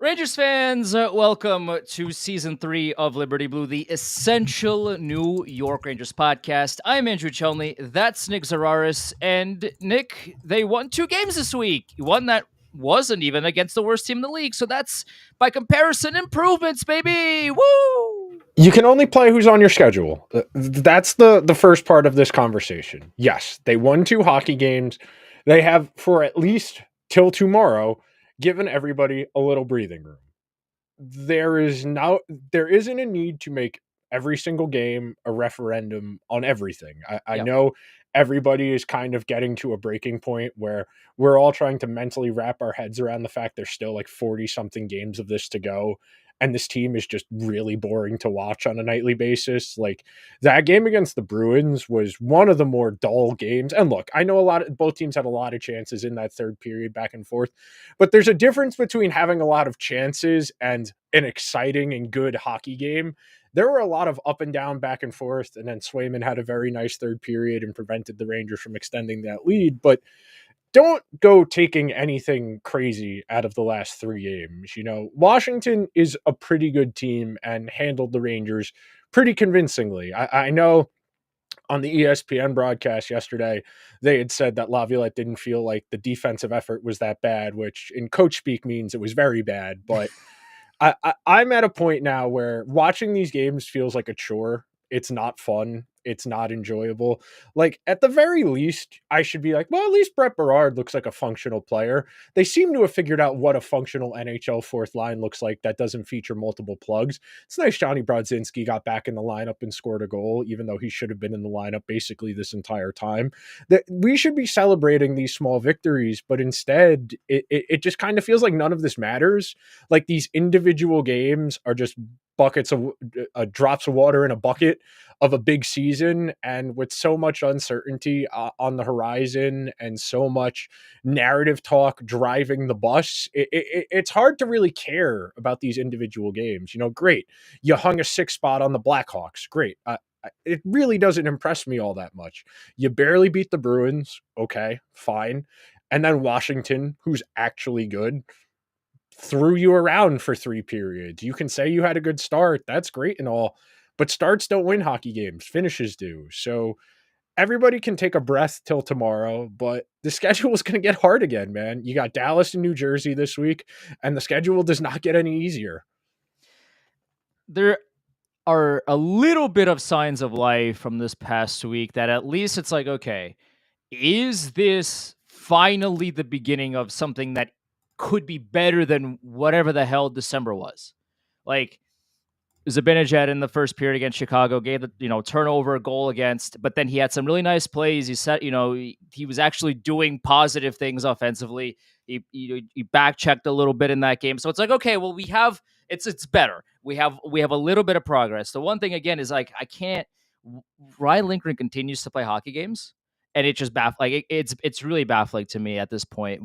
Rangers fans, welcome to season 3 of Liberty Blue, the essential New York Rangers podcast. I'm Andrew Chelney. That's Nick Zararis. And Nick, they won 2 games this week. One that wasn't even against the worst team in the league. So that's, by comparison, improvements, baby. Woo! You can only play who's on your schedule. That's the first part of this conversation. Yes, they won 2 hockey games. They have, for at least till tomorrow, given everybody a little breathing room. There isn't a need to make every single game a referendum on everything. I Yep. know everybody is kind of getting to a breaking point where we're all trying to mentally wrap our heads around the fact there's still like 40 something games of this to go. And this team is just really boring to watch on a nightly basis. Like that game against the Bruins was one of the more dull games. And look, I know both teams had a lot of chances in that third period back and forth, but there's a difference between having a lot of chances and an exciting and good hockey game. There were a lot of up and down, back and forth, and then Swayman had a very nice third period and prevented the Rangers from extending that lead. But don't go taking anything crazy out of the last 3 games. Washington is a pretty good team and handled the Rangers pretty convincingly. I know on the ESPN broadcast yesterday, they had said that Laviolette didn't feel like the defensive effort was that bad, which in coach speak means it was very bad. But I'm at a point now where watching these games feels like a chore. It's not fun. It's not enjoyable. Like, at the very least, I should be like, well, at least Brett Berard looks like a functional player. They seem to have figured out what a functional NHL fourth line looks like that doesn't feature multiple plugs. It's nice Johnny Brodzinski got back in the lineup and scored a goal, even though he should have been in the lineup basically this entire time. That we should be celebrating these small victories, but instead, it just kind of feels like none of this matters. Like, these individual games are just buckets of drops of water in a bucket of a big season, and with so much uncertainty on the horizon and so much narrative talk driving the bus, it's hard to really care about these individual games. Great, you hung a 6 spot on the Blackhawks, great. It really doesn't impress me all that much. You barely beat the Bruins, okay, fine. And then Washington, who's actually good, threw you around for 3 periods. You can say you had a good start. That's great and all, but starts don't win hockey games. Finishes do. So everybody can take a breath till tomorrow, but the schedule is going to get hard again, man. You got Dallas and New Jersey this week, and the schedule does not get any easier. There are a little bit of signs of life from this past week that at least it's like, okay, is this finally the beginning of something that could be better than whatever the hell December was? Like, Zibanejad in the first period against Chicago gave the turnover goal against, but then he had some really nice plays. He said, he was actually doing positive things offensively. He back checked a little bit in that game, so it's like, okay, well, we have it's better. We have a little bit of progress. The one thing again is like I can't. Ryan Lindgren continues to play hockey games, and it just it's really baffling to me at this point.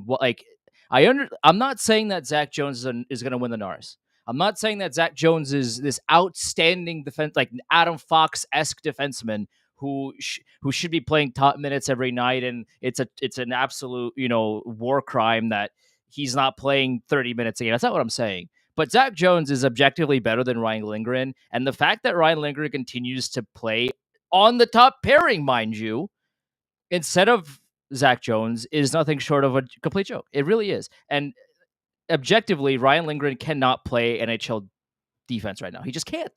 I'm not saying that Zach Jones is going to win the Norris. I'm not saying that Zach Jones is this outstanding defense, like Adam Fox-esque defenseman who should be playing top minutes every night, and it's an absolute war crime that he's not playing 30 minutes a game. That's not what I'm saying. But Zach Jones is objectively better than Ryan Lindgren, and the fact that Ryan Lindgren continues to play on the top pairing, mind you, instead of Zach Jones, is nothing short of a complete joke. It really is, and objectively, Ryan Lindgren cannot play NHL defense right now. He just can't.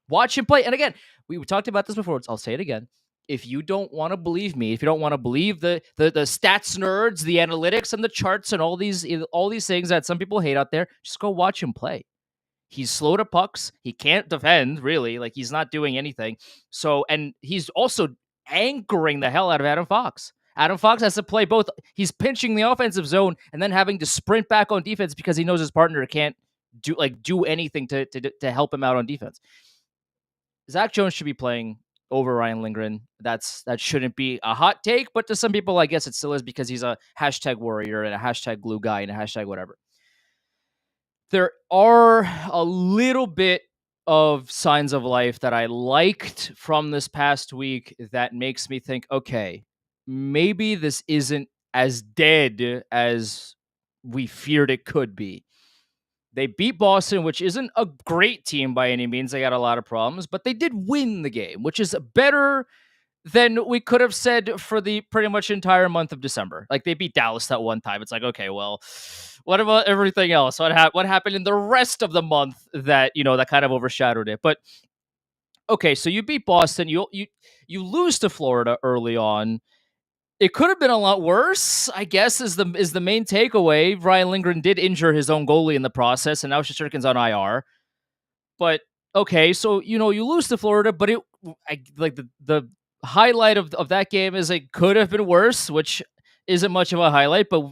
Watch him play. And again, we talked about this before. I'll say it again. If you don't want to believe me, if you don't want to believe the stats nerds, the analytics and the charts and all these things that some people hate out there, just go watch him play. He's slow to pucks. He can't defend, really. Like, he's not doing anything. So, and he's also anchoring the hell out of Adam Fox. Adam Fox has to play both. He's pinching the offensive zone and then having to sprint back on defense because he knows his partner can't do anything to help him out on defense. Zach Jones should be playing over Ryan Lindgren. That shouldn't be a hot take, but to some people, I guess it still is because he's a hashtag warrior and a hashtag glue guy and a hashtag whatever. There are a little bit of signs of life that I liked from this past week that makes me think, okay, maybe this isn't as dead as we feared it could be. They beat Boston, which isn't a great team by any means. They got a lot of problems, but they did win the game, which is better than we could have said for the pretty much entire month of December. Like they beat Dallas that one time. It's like, okay, well, what about everything else? What happened in the rest of the month that, that kind of overshadowed it? But okay, so you beat Boston, you lose to Florida early on. It could have been a lot worse, I guess, is the main takeaway. Ryan Lindgren did injure his own goalie in the process, and now Shesterkin's on IR. But okay, so you lose to Florida, but like the highlight of that game is it could have been worse, which isn't much of a highlight. But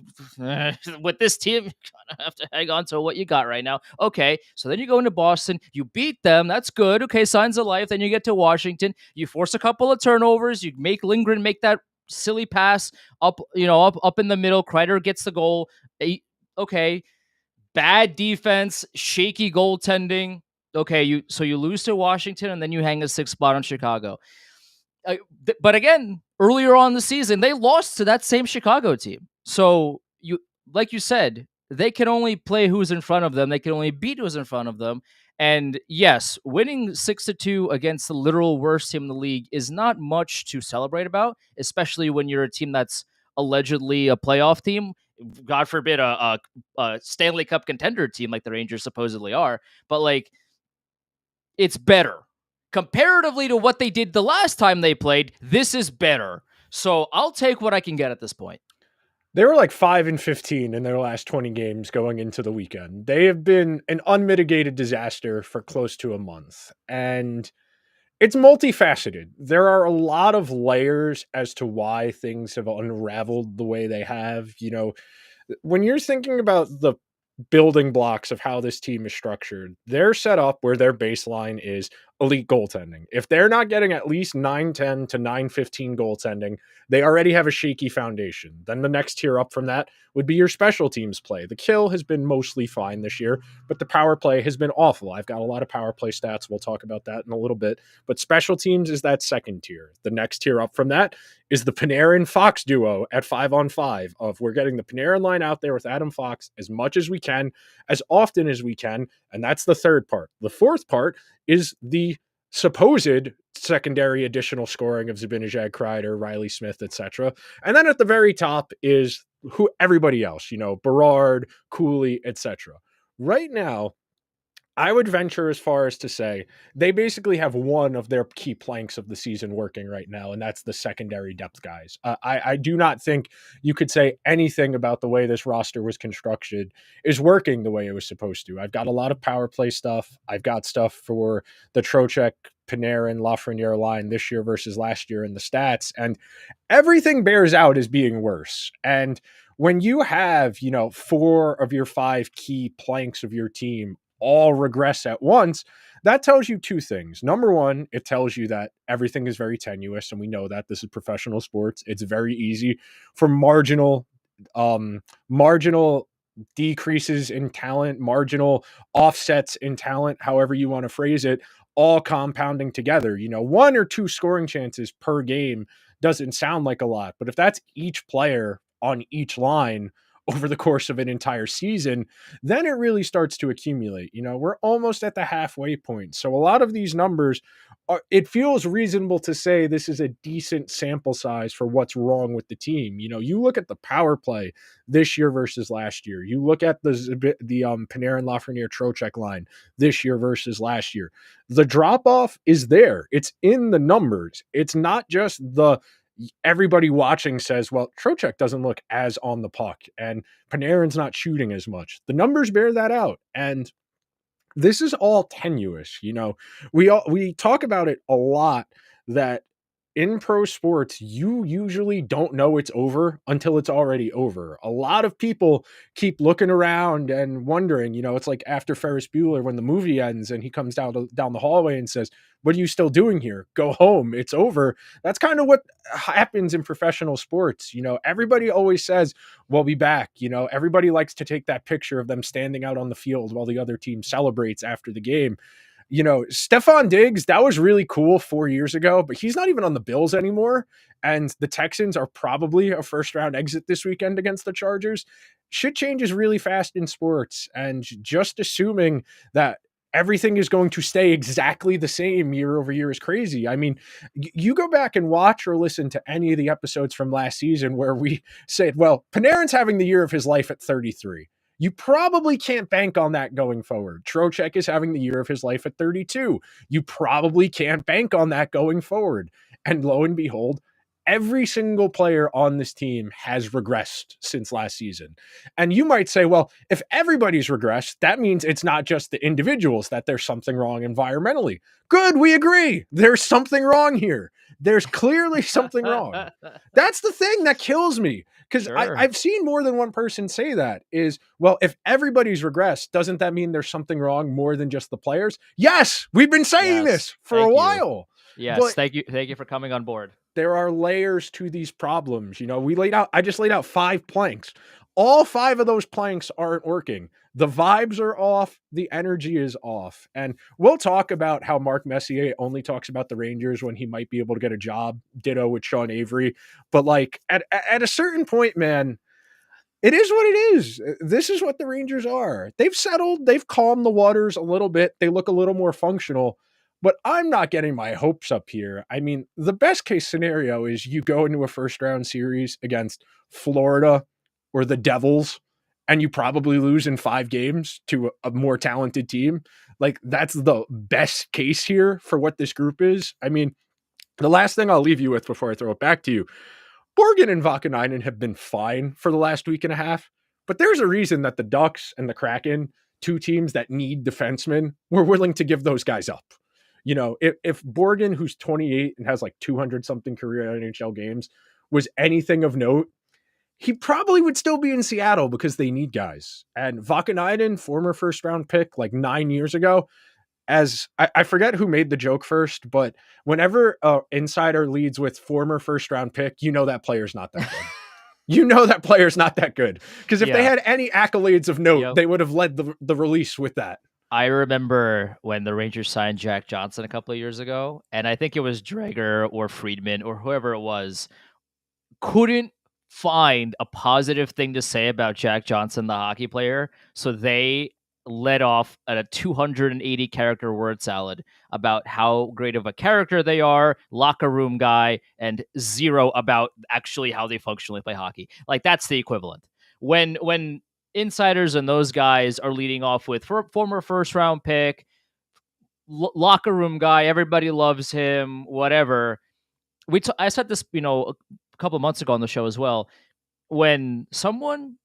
with this team, you kind of have to hang on to what you got right now. Okay, so then you go into Boston, you beat them, that's good. Okay, signs of life. Then you get to Washington, you force a couple of turnovers, you make Lindgren make that silly pass up in the middle. Kreider gets the goal. Okay, bad defense, shaky goaltending. Okay, you lose to Washington and then you hang a sixth spot on Chicago. But again, earlier on in the season, they lost to that same Chicago team. So like you said, they can only play who's in front of them. They can only beat who's in front of them. And yes, winning 6-2 against the literal worst team in the league is not much to celebrate about, especially when you're a team that's allegedly a playoff team. God forbid a Stanley Cup contender team like the Rangers supposedly are. But like, it's better. Comparatively to what they did the last time they played, this is better. So I'll take what I can get at this point. They were like 5-15 in their last 20 games going into the weekend. They have been an unmitigated disaster for close to a month. And it's multifaceted. There are a lot of layers as to why things have unraveled the way they have. When you're thinking about the building blocks of how this team is structured, they're set up where their baseline is elite goaltending. If they're not getting at least 910 to 915 goaltending, they already have a shaky foundation. Then the next tier up from that would be your special teams play. The kill has been mostly fine this year, but the power play has been awful. I've got a lot of power play stats. We'll talk about that in a little bit. But special teams is that second tier. The next tier up from that is the Panarin-Fox duo at 5-on-5 of we're getting the Panarin line out there with Adam Fox as much as we can, as often as we can, and that's the third part. The fourth part is the supposed secondary additional scoring of Zibanejad, Kreider, Riley Smith, etc. And then at the very top is who everybody else, Berard, Cooley, etc. Right now, I would venture as far as to say they basically have one of their key planks of the season working right now, and that's the secondary depth guys. I do not think you could say anything about the way this roster was constructed is working the way it was supposed to. I've got a lot of power play stuff. I've got stuff for the Trocheck, Panarin, Lafreniere line this year versus last year in the stats, and everything bears out as being worse. And when you have, 4 of your 5 key planks of your team all regress at once, that tells you two things. Number one, it tells you that everything is very tenuous, and we know that this is professional sports. It's very easy for marginal decreases in talent, marginal offsets in talent, however you want to phrase it, all compounding together. 1 or 2 scoring chances per game doesn't sound like a lot, but if that's each player on each line over the course of an entire season, then it really starts to accumulate. We're almost at the halfway point. So a lot of these numbers, it feels reasonable to say this is a decent sample size for what's wrong with the team. You look at the power play this year versus last year. You look at the Panarin, Lafreniere, Trocheck line this year versus last year. The drop-off is there. It's in the numbers. It's not just everybody watching says, well, Trocheck doesn't look as on the puck and Panarin's not shooting as much. The numbers bear that out. And this is all tenuous. We talk about it a lot that in pro sports, you usually don't know it's over until it's already over. A lot of people keep looking around and wondering, it's like after Ferris Bueller when the movie ends and he comes down the hallway and says, what are you still doing here? Go home. It's over. That's kind of what happens in professional sports. Everybody always says, we'll be back. Everybody likes to take that picture of them standing out on the field while the other team celebrates after the game. Stephon Diggs, that was really cool 4 years ago, but he's not even on the Bills anymore. And the Texans are probably a first round exit this weekend against the Chargers. Shit changes really fast in sports. And just assuming that everything is going to stay exactly the same year over year is crazy. I mean, you go back and watch or listen to any of the episodes from last season where we said, well, Panarin's having the year of his life at 33. You probably can't bank on that going forward. Trocheck is having the year of his life at 32. You probably can't bank on that going forward. And lo and behold, every single player on this team has regressed since last season. And you might say, well, if everybody's regressed, that means it's not just the individuals, that there's something wrong environmentally. Good, we agree. There's something wrong here. There's clearly something wrong. That's the thing that kills me. Because Sure. I've seen more than one person say that is, well, if everybody's regressed, doesn't that mean there's something wrong more than just the players? Yes, we've been saying Yes. this for a Thank you. while. Yes. But Thank you for coming on board. there are layers to these problems. I just laid out 5 planks. All 5 of those planks aren't working. The vibes are off. The energy is off. And we'll talk about how Mark Messier only talks about the Rangers when he might be able to get a job. Ditto with Sean Avery. But like at a certain point, man, it is what it is. This is what the Rangers are. They've settled. They've calmed the waters a little bit. They look a little more functional. But I'm not getting my hopes up here. I mean, the best case scenario is you go into a first round series against Florida or the Devils, and you probably lose in 5 games to a more talented team. Like, that's the best case here for what this group is. I mean, the last thing I'll leave you with before I throw it back to you, Borgen and Vakanainen have been fine for the last week and a half, but there's a reason that the Ducks and the Kraken, 2 teams that need defensemen, were willing to give those guys up. If Borgen, who's 28 and has like 200 something career NHL games, was anything of note, he probably would still be in Seattle because they need guys. And Vakanainen, former first round pick like 9 years ago, as I forget who made the joke first, but whenever insider leads with former first round pick, that player's not that good. That player's not that good. Because if they had any accolades of note, they would have led the release with that. I remember when the Rangers signed Jack Johnson a couple of years ago, and I think it was Drager or Friedman or whoever it was, couldn't find a positive thing to say about Jack Johnson, the hockey player. So they let off a 280 character word salad about how great of a character they are, locker room guy, and 0 about actually how they functionally play hockey. Like, that's the equivalent. When insiders and those guys are leading off with former first round pick, locker room guy, everybody loves him, whatever. I said this, a couple of months ago on the show as well. When someone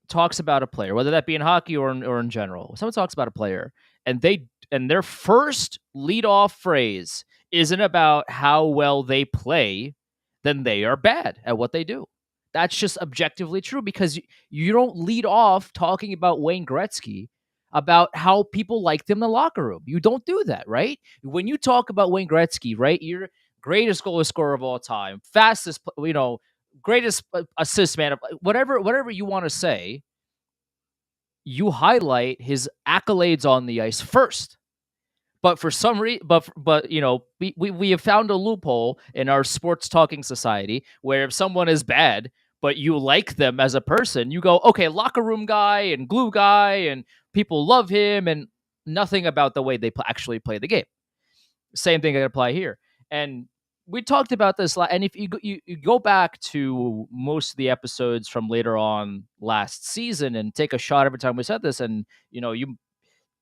talks about a player, whether that be in hockey or in general, someone talks about a player and their first lead-off phrase isn't about how well they play, then they are bad at what they do. That's just objectively true, because you don't lead off talking about Wayne Gretzky, about how people liked him in the locker room. You don't do that, right? When you talk about Wayne Gretzky, right, you're greatest goal scorer of all time, fastest, greatest assist man, whatever you want to say, you highlight his accolades on the ice first. But for some reason, we have found a loophole in our sports talking society where if someone is bad, but you like them as a person, you go, okay, locker room guy and glue guy, and people love him, and nothing about the way they actually play the game. Same thing can apply here. And we talked about this, and if you go back to most of the episodes from later on last season and take a shot every time we said this, and you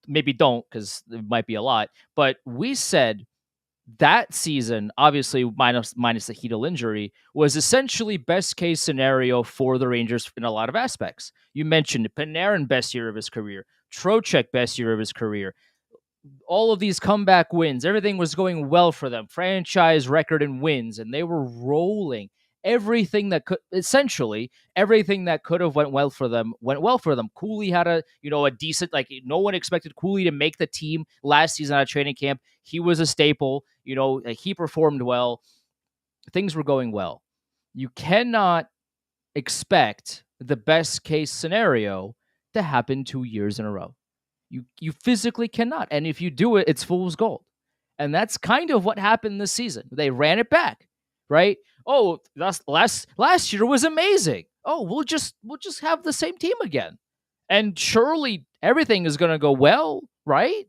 maybe don't, because it might be a lot, but we said that season, obviously minus the Chytil injury, was essentially best case scenario for the Rangers in a lot of aspects. You mentioned Panarin, best year of his career, Trocheck, best year of his career, all of these comeback wins, everything was going well for them, franchise record in wins, and they were rolling. Everything that could have went well for them went well for them. Cooley had a decent, like, no one expected Cooley to make the team last season at training camp. He was a staple, he performed well. Things were going well. You cannot expect the best case scenario to happen 2 years in a row. You physically cannot. And if you do it, it's fool's gold. And that's kind of what happened this season. They ran it back, right? Oh, that's last year was amazing. Oh, we'll just have the same team again. And surely everything is going to go well, right?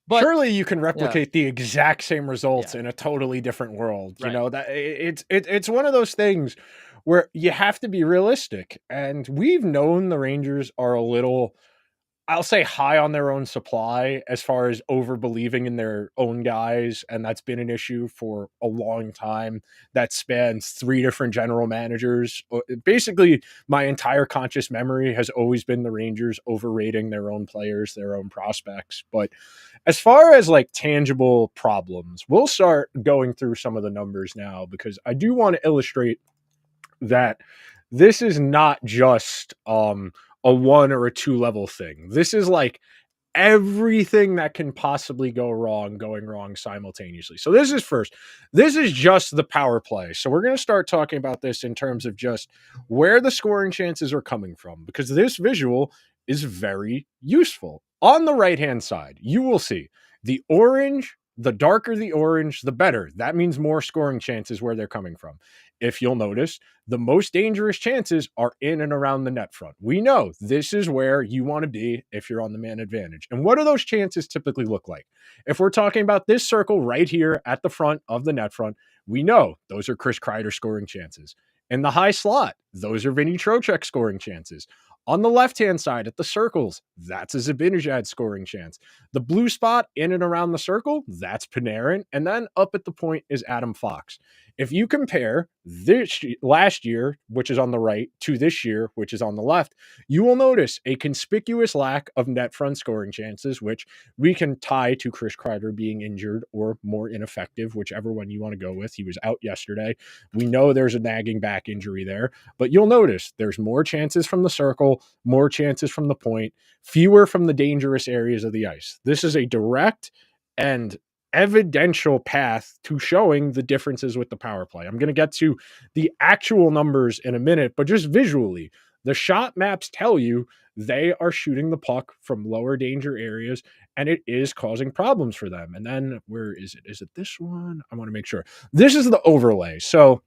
But Surely you can yeah, replicate the exact same results yeah, in a totally different world. You right. know that it's one of those things where you have to be realistic. And we've known the Rangers are a little, I'll say, high on their own supply as far as over believing in their own guys. And that's been an issue for a long time. That spans three different general managers. Basically, my entire conscious memory has always been the Rangers overrating their own players, their own prospects. But as far as like tangible problems, we'll start going through some of the numbers now because I do want to illustrate that this is not just a one or a two level thing. This is like everything that can possibly go wrong going wrong simultaneously. So this is first. This is just the power play. So we're going to start talking about this in terms of just where the scoring chances are coming from because this visual is very useful. On the right-hand side, you will see the orange, the darker the orange, the better. That means more scoring chances where they're coming from. If you'll notice, the most dangerous chances are in and around the net front. We know this is where you want to be if you're on the man advantage. And what do those chances typically look like? If we're talking about this circle right here at the front of the net front, we know those are Chris Kreider scoring chances. In the high slot, those are Vinny Trocheck scoring chances. On the left-hand side at the circles, that's a Zibanejad scoring chance. The blue spot in and around the circle, that's Panarin. And then up at the point is Adam Fox. If you compare this last year, which is on the right, to this year, which is on the left, you will notice a conspicuous lack of net front scoring chances, which we can tie to Chris Kreider being injured or more ineffective, whichever one you want to go with. He was out yesterday. We know there's a nagging back injury there, but you'll notice there's more chances from the circle, more chances from the point, fewer from the dangerous areas of the ice. This is a direct and evidential path to showing the differences with the power play. I'm going to get to the actual numbers in a minute, but just visually, the shot maps tell you they are shooting the puck from lower danger areas and it is causing problems for them. And then where is it? Is it this one? I want to make sure. This is the overlay. So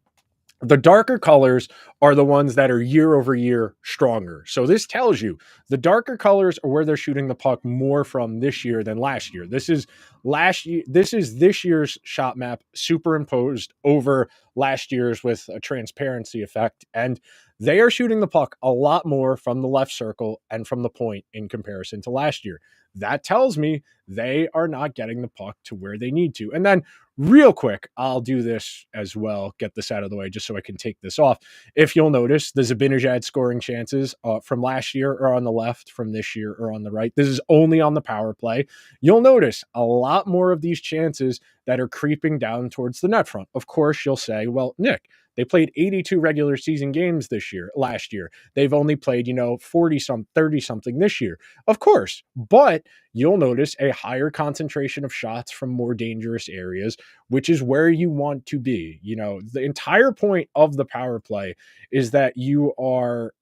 the darker colors are the ones that are year over year stronger. So this tells you the darker colors are where they're shooting the puck more from this year than last year. This is last year. This is this year's shot map superimposed over last year's with a transparency effect. And they are shooting the puck a lot more from the left circle and from the point in comparison to last year. That tells me they are not getting the puck to where they need to. And then real quick, I'll do this as well, get this out of the way just so I can take this off. If you'll notice, the Zibanejad scoring chances from last year are on the left, from this year are on the right. This is only on the power play. You'll notice a lot more of these chances that are creeping down towards the net front. Of course, you'll say, well, Nick, they played 82 regular season games last year. They've only played, 30 something this year. Of course, but you'll notice a higher concentration of shots from more dangerous areas, which is where you want to be. The entire point of the power play is that you are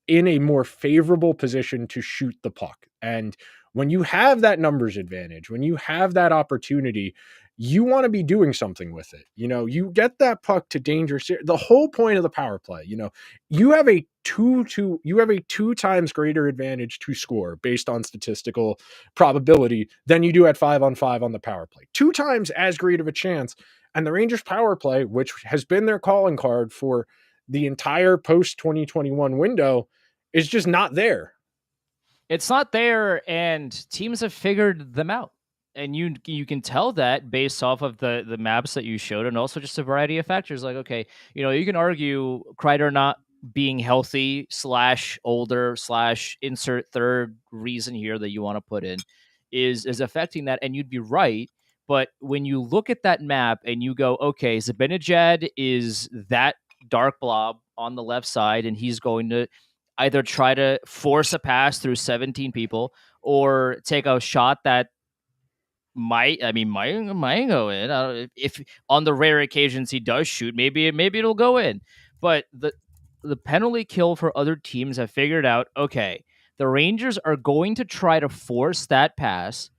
in a more favorable position to shoot the puck. And when you have that numbers advantage, when you have that opportunity, you want to be doing something with it. You get that puck to dangerous. The whole point of the power play, you have a two times greater advantage to score based on statistical probability than you do at 5-on-5 on the power play. Two times as great of a chance. And the Rangers power play, which has been their calling card for the entire post 2021 window, is just not there. It's not there, and teams have figured them out. And you can tell that based off of the maps that you showed, and also just a variety of factors. Like, okay, you can argue Kreider not being healthy / older / insert third reason here that you want to put in is affecting that, and you'd be right. But when you look at that map and you go, okay, Zibanejad is that dark blob on the left side, and he's going to either try to force a pass through 17 people or take a shot that might go in. If on the rare occasions he does shoot, maybe it'll go in. But the penalty kill for other teams have figured out, okay, The Rangers are going to try to force that pass,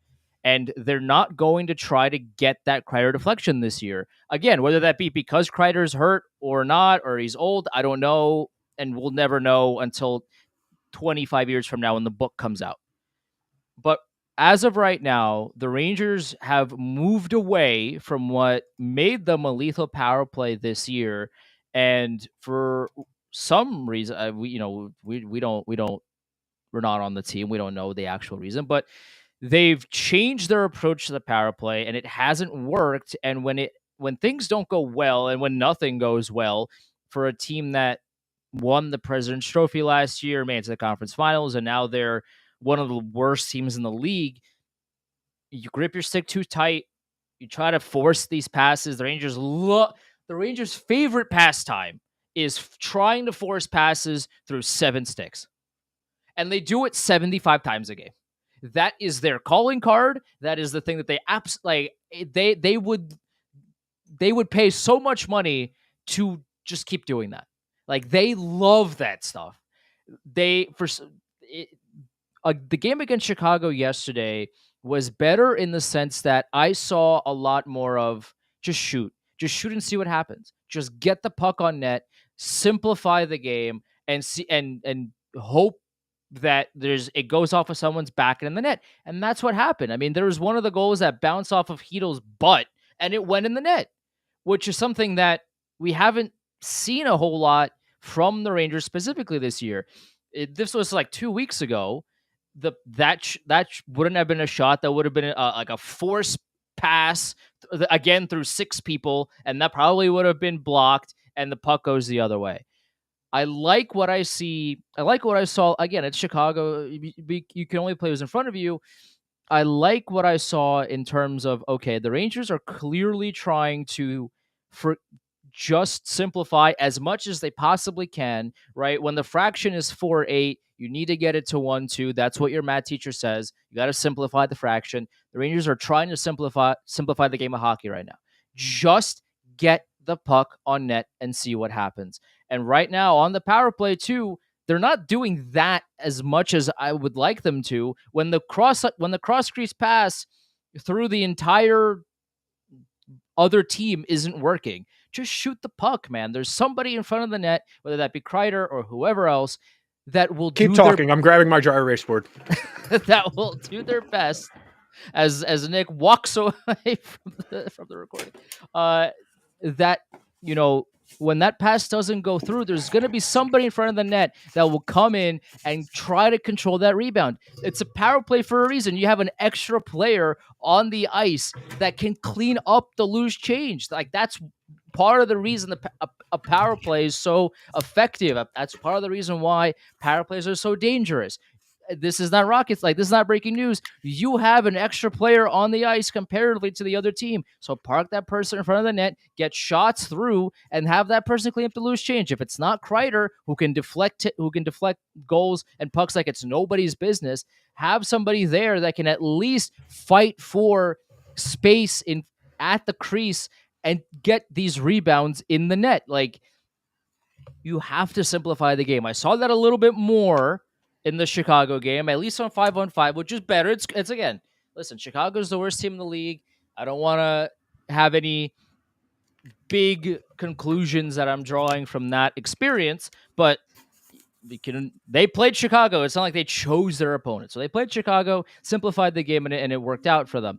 and they're not going to try to get that Kreider deflection this year. Again, whether that be because Kreider's hurt or not, or he's old, I don't know, and we'll never know until 25 years from now when the book comes out. But as of right now, the Rangers have moved away from what made them a lethal power play this year, and for some reason, we're not on the team. We don't know the actual reason, but they've changed their approach to the power play, and it hasn't worked. And when things don't go well, and when nothing goes well for a team that won the President's Trophy last year, made it to the conference finals, and now they're one of the worst teams in the league, you grip your stick too tight. You try to force these passes. The Rangers' favorite pastime is trying to force passes through 7 sticks, and they do it 75 times a game. That is their calling card. That is the thing that they would pay so much money to just keep doing that. Like, they love that stuff. The game against Chicago yesterday was better in the sense that I saw a lot more of just shoot and see what happens. Just get the puck on net, simplify the game, and see and hope that it goes off of someone's back and in the net. And that's what happened. I mean, there was one of the goals that bounced off of Hedo's butt and it went in the net, which is something that we haven't seen a whole lot from the Rangers specifically this year. This was like 2 weeks ago. That wouldn't have been a shot. That would have been like a forced pass again through 6 people, and that probably would have been blocked, and the puck goes the other way. I like what I see. I like what I saw. Again, it's Chicago. You can only play who's in front of you. I like what I saw in terms of, okay, the Rangers are clearly trying to just simplify as much as they possibly can, right? When the fraction is 4-8, you need to get it to 1-2. That's what your math teacher says. You got to simplify the fraction. The Rangers are trying to simplify the game of hockey right now. Just get the puck on net and see what happens. And right now on the power play too, they're not doing that as much as I would like them to. When the cross crease pass through the entire other team isn't working, just shoot the puck, man. There's somebody in front of the net, whether that be Kreider or whoever else, that will keep talking. I'm grabbing my dry erase board. That will do their best as Nick walks away from the recording. That, when that pass doesn't go through, there's going to be somebody in front of the net that will come in and try to control that rebound. It's a power play for a reason. You have an extra player on the ice that can clean up the loose change. Like, that's part of the reason a power play is so effective. That's part of the reason why power plays are so dangerous. This is not rockets. Like, this is not breaking news. You have an extra player on the ice comparatively to the other team. So park that person in front of the net, get shots through, and have that person clean up the loose change. If it's not Kreider, who can deflect goals and pucks like it's nobody's business, have somebody there that can at least fight for space at the crease and get these rebounds in the net. Like, you have to simplify the game. I saw that a little bit more in the Chicago game, at least on 5-on-5, which is better. It's again, listen, Chicago's the worst team in the league. I don't want to have any big conclusions that I'm drawing from that experience, but they played Chicago. It's not like they chose their opponent. So they played Chicago, simplified the game, and it worked out for them.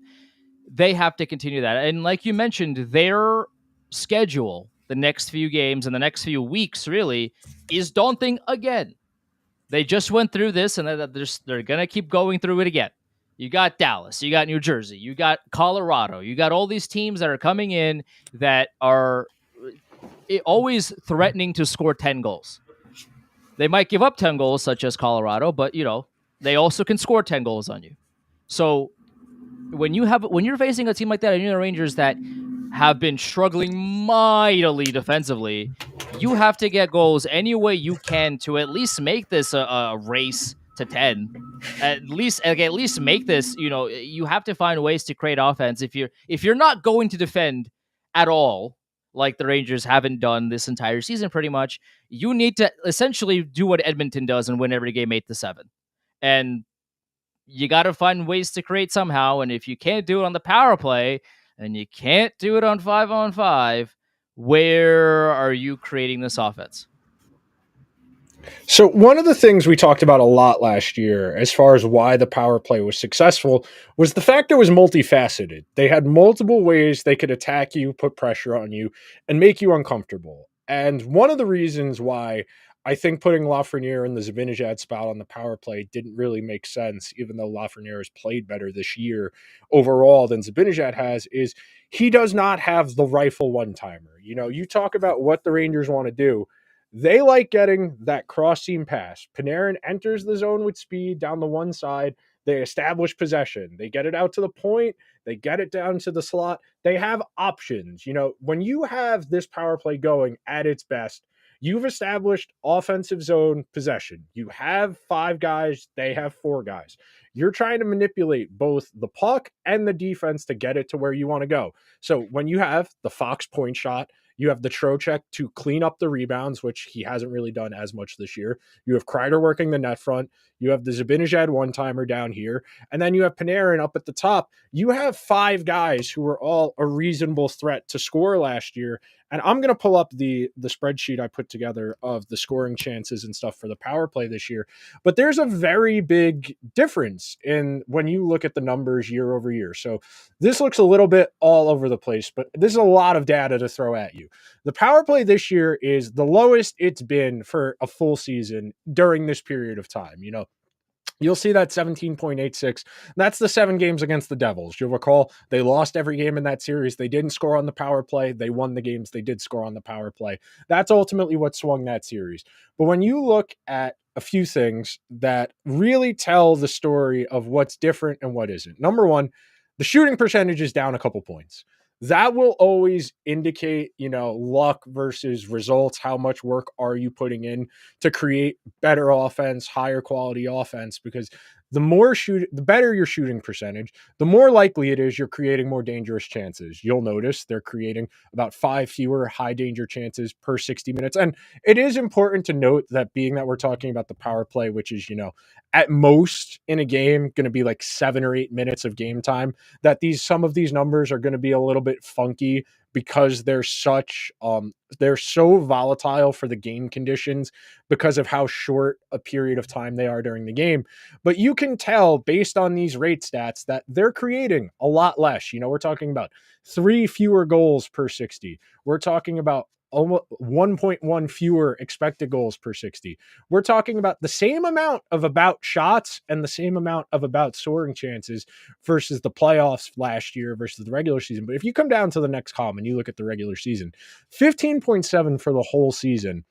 They have to continue that. And like you mentioned, their schedule, the next few games and the next few weeks really, is daunting again. They just went through this, and they're going to keep going through it again. You got Dallas, you got New Jersey, you got Colorado, you got all these teams that are coming in that are always threatening to score 10 goals. They might give up 10 goals, such as Colorado, but they also can score 10 goals on you. So when you're facing a team like that, and you're the Rangers that have been struggling mightily defensively, you have to get goals any way you can to at least make this a race to 10. At least make this. You have to find ways to create offense. If you're not going to defend at all, like the Rangers haven't done this entire season, pretty much, you need to essentially do what Edmonton does and win every game 8-7. And you got to find ways to create somehow. And if you can't do it on the power play and you can't do it on 5-on-5, where are you creating this offense? So one of the things we talked about a lot last year, as far as why the power play was successful, was the fact it was multifaceted. They had multiple ways they could attack you, put pressure on you, and make you uncomfortable. And one of the reasons why I think putting Lafreniere in the Zibanejad spot on the power play didn't really make sense, even though Lafreniere has played better this year overall than Zibanejad has, is he does not have the rifle one timer. You know, you talk about what the Rangers want to do. They like getting that cross seam pass. Panarin enters the zone with speed down the one side. They establish possession. They get it out to the point. They get it down to the slot. They have options. You know, when you have this power play going at its best, you've established offensive zone possession. You have 5 guys, they have 4 guys. You're trying to manipulate both the puck and the defense to get it to where you want to go. So when you have the Fox point shot, you have the Trocheck to clean up the rebounds, which he hasn't really done as much this year. You have Kreider working the net front. You have the Zibanejad one-timer down here. And then you have Panarin up at the top. You have 5 guys who were all a reasonable threat to score last year. And I'm going to pull up the spreadsheet I put together of the scoring chances and stuff for the power play this year. But there's a very big difference in when you look at the numbers year over year. So this looks a little bit all over the place, but this is a lot of data to throw at you. The power play this year is the lowest it's been for a full season during this period of time. You know, you'll see that 17.86. That's the 7 games against the Devils. You'll recall they lost every game in that series. They didn't score on the power play. They won the games they did score on the power play. That's ultimately what swung that series. But when you look at a few things that really tell the story of what's different and what isn't. Number one, the shooting percentage is down a couple points. That will always indicate, you know, luck versus results. How much work are you putting in to create better offense, higher quality offense? Because the better your shooting percentage, the more likely it is you're creating more dangerous chances. You'll notice they're creating about 5 fewer high danger chances per 60 minutes. And it is important to note that being that we're talking about the power play, which is, you know, at most in a game going to be like 7 or 8 minutes of game time, that some of these numbers are going to be a little bit funky because they're so volatile for the game conditions because of how short a period of time they are during the game. But you can tell based on these rate stats that they're creating a lot less. You know, we're talking about 3 fewer goals per 60. We're talking about almost 1.1 fewer expected goals per 60. We're talking about the same amount of about shots and the same amount of about scoring chances versus the playoffs last year versus the regular season. But if you come down to the next column and you look at the regular season, 15.7 for the whole season.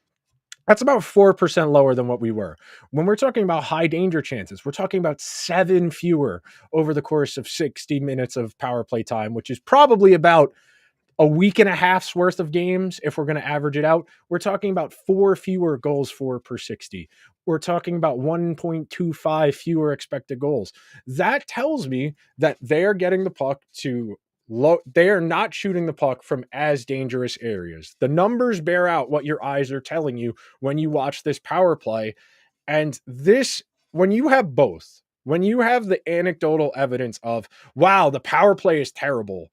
That's about 4% lower than what we were. When we're talking about high danger chances, we're talking about 7 fewer over the course of 60 minutes of power play time, which is probably about a week and a half's worth of games. If we're going to average it out, we're talking about 4 fewer goals for per 60. We're talking about 1.25 fewer expected goals. That tells me that they're getting the puck to they are not shooting the puck from as dangerous areas. The numbers bear out what your eyes are telling you when you watch this power play. And this, when you have both, when you have the anecdotal evidence of, wow, the power play is terrible,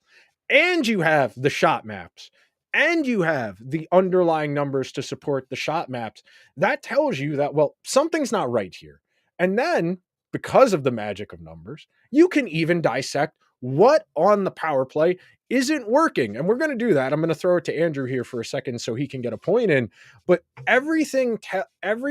and you have the shot maps, and you have the underlying numbers to support the shot maps, that tells you that, well, something's not right here. And then, because of the magic of numbers, you can even dissect what on the power play isn't working. And we're going to do that. I'm going to throw it to Andrew here for a second so he can get a point in. But every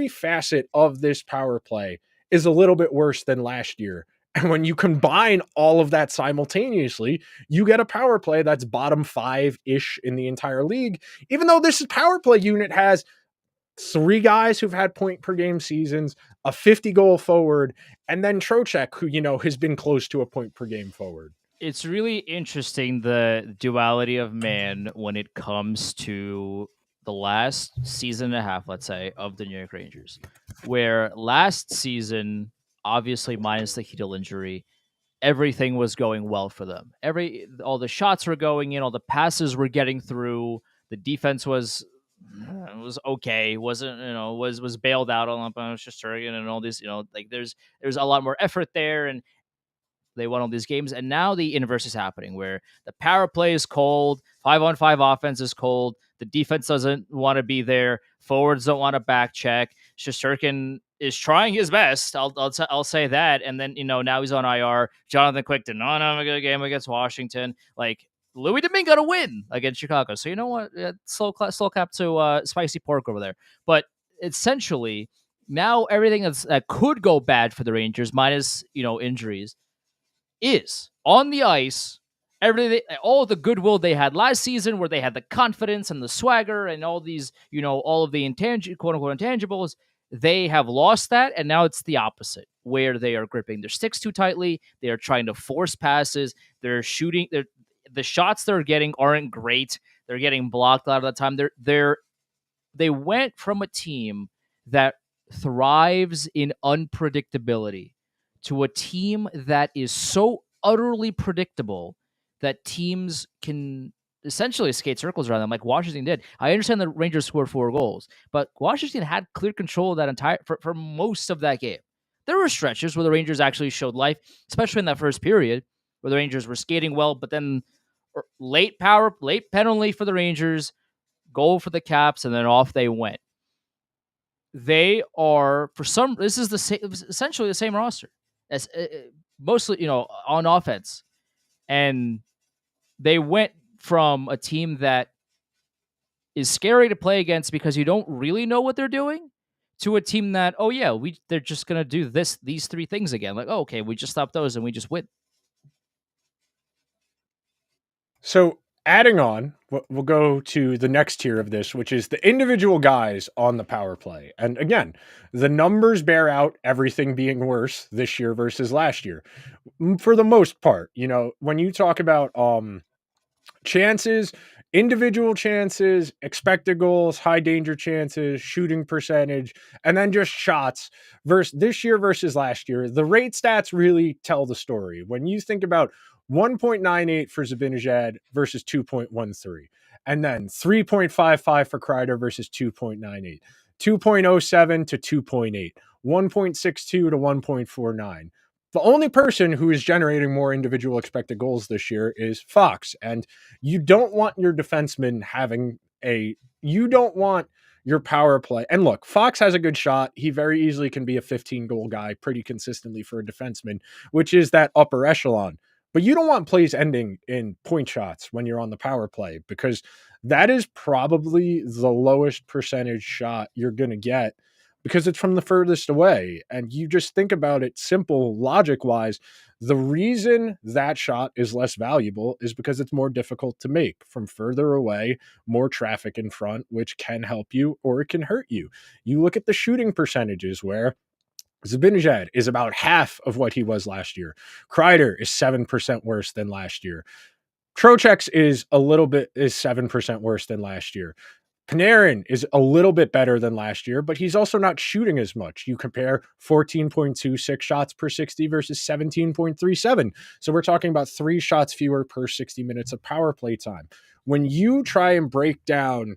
facet of this power play is a little bit worse than last year. And when you combine all of that simultaneously, you get a power play that's bottom 5-ish in the entire league, even though this power play unit has 3 guys who've had point per game seasons, a 50 goal forward, and then Trocheck, who, you know, has been close to a point per game forward. It's really interesting, the duality of man, when it comes to the last season and a half, let's say, of the New York Rangers, where last season, obviously minus the Hedel injury, everything was going well for them. All the shots were going in, all the passes were getting through. The defense was It was okay. Wasn't was bailed out on by Shesterkin and all these. Like there's a lot more effort there, and they won all these games. And now the inverse is happening, where the power play is cold, 5-on-5 offense is cold, the defense doesn't want to be there, forwards don't want to back check. Shesterkin is trying his best. I'll say that. And then now he's on IR. Jonathan Quick did not have a good game against Washington. Like Louis Domingue got a win against Chicago. So you know what? Slow clap to Spicy Pork over there. But essentially, now everything that could go bad for the Rangers, minus injuries, is on the ice. Everything, all the goodwill they had last season, where they had the confidence and the swagger and all these, all of the quote unquote intangibles, they have lost that, and now it's the opposite, where they are gripping their sticks too tightly. They are trying to force passes. They're shooting. The shots they're getting aren't great. They're getting blocked a lot of the time. They went from a team that thrives in unpredictability to a team that is so utterly predictable that teams can essentially skate circles around them, like Washington did. I understand the Rangers scored 4 goals, but Washington had clear control of that entire for most of that game. There were stretches where the Rangers actually showed life, especially in that first period, where the Rangers were skating well, but then late penalty for the Rangers, goal for the Caps, and then off they went. They are this is essentially the same roster as mostly on offense, and they went from a team that is scary to play against because you don't really know what they're doing, to a team that they're just gonna do these 3 things again. Like, okay, we just stopped those and we just win. So adding on, we'll go to the next tier of this, which is the individual guys on the power play. And again, the numbers bear out everything being worse this year versus last year. For the most part, when you talk about chances, individual chances, expected goals, high danger chances, shooting percentage, and then just shots versus this year versus last year, the rate stats really tell the story. When you think about 1.98 for Zibanejad versus 2.13, and then 3.55 for Kreider versus 2.98, 2.07 to 2.8, 1.62 to 1.49. The only person who is generating more individual expected goals this year is Fox. And you don't want your defenseman you don't want your power play. And look, Fox has a good shot. He very easily can be a 15 goal guy pretty consistently for a defenseman, which is that upper echelon. But you don't want plays ending in point shots when you're on the power play, because that is probably the lowest percentage shot you're going to get, because it's from the furthest away. And you just think about it simple logic wise, the reason that shot is less valuable is because it's more difficult to make from further away, more traffic in front, which can help you or it can hurt you. You look at the shooting percentages, where Zibanejad is about half of what he was last year. Kreider is 7% worse than last year. Trocheck's is 7% worse than last year. Panarin is a little bit better than last year, but he's also not shooting as much. You compare 14.26 shots per 60 versus 17.37. So we're talking about 3 shots fewer per 60 minutes of power play time. When you try and break down,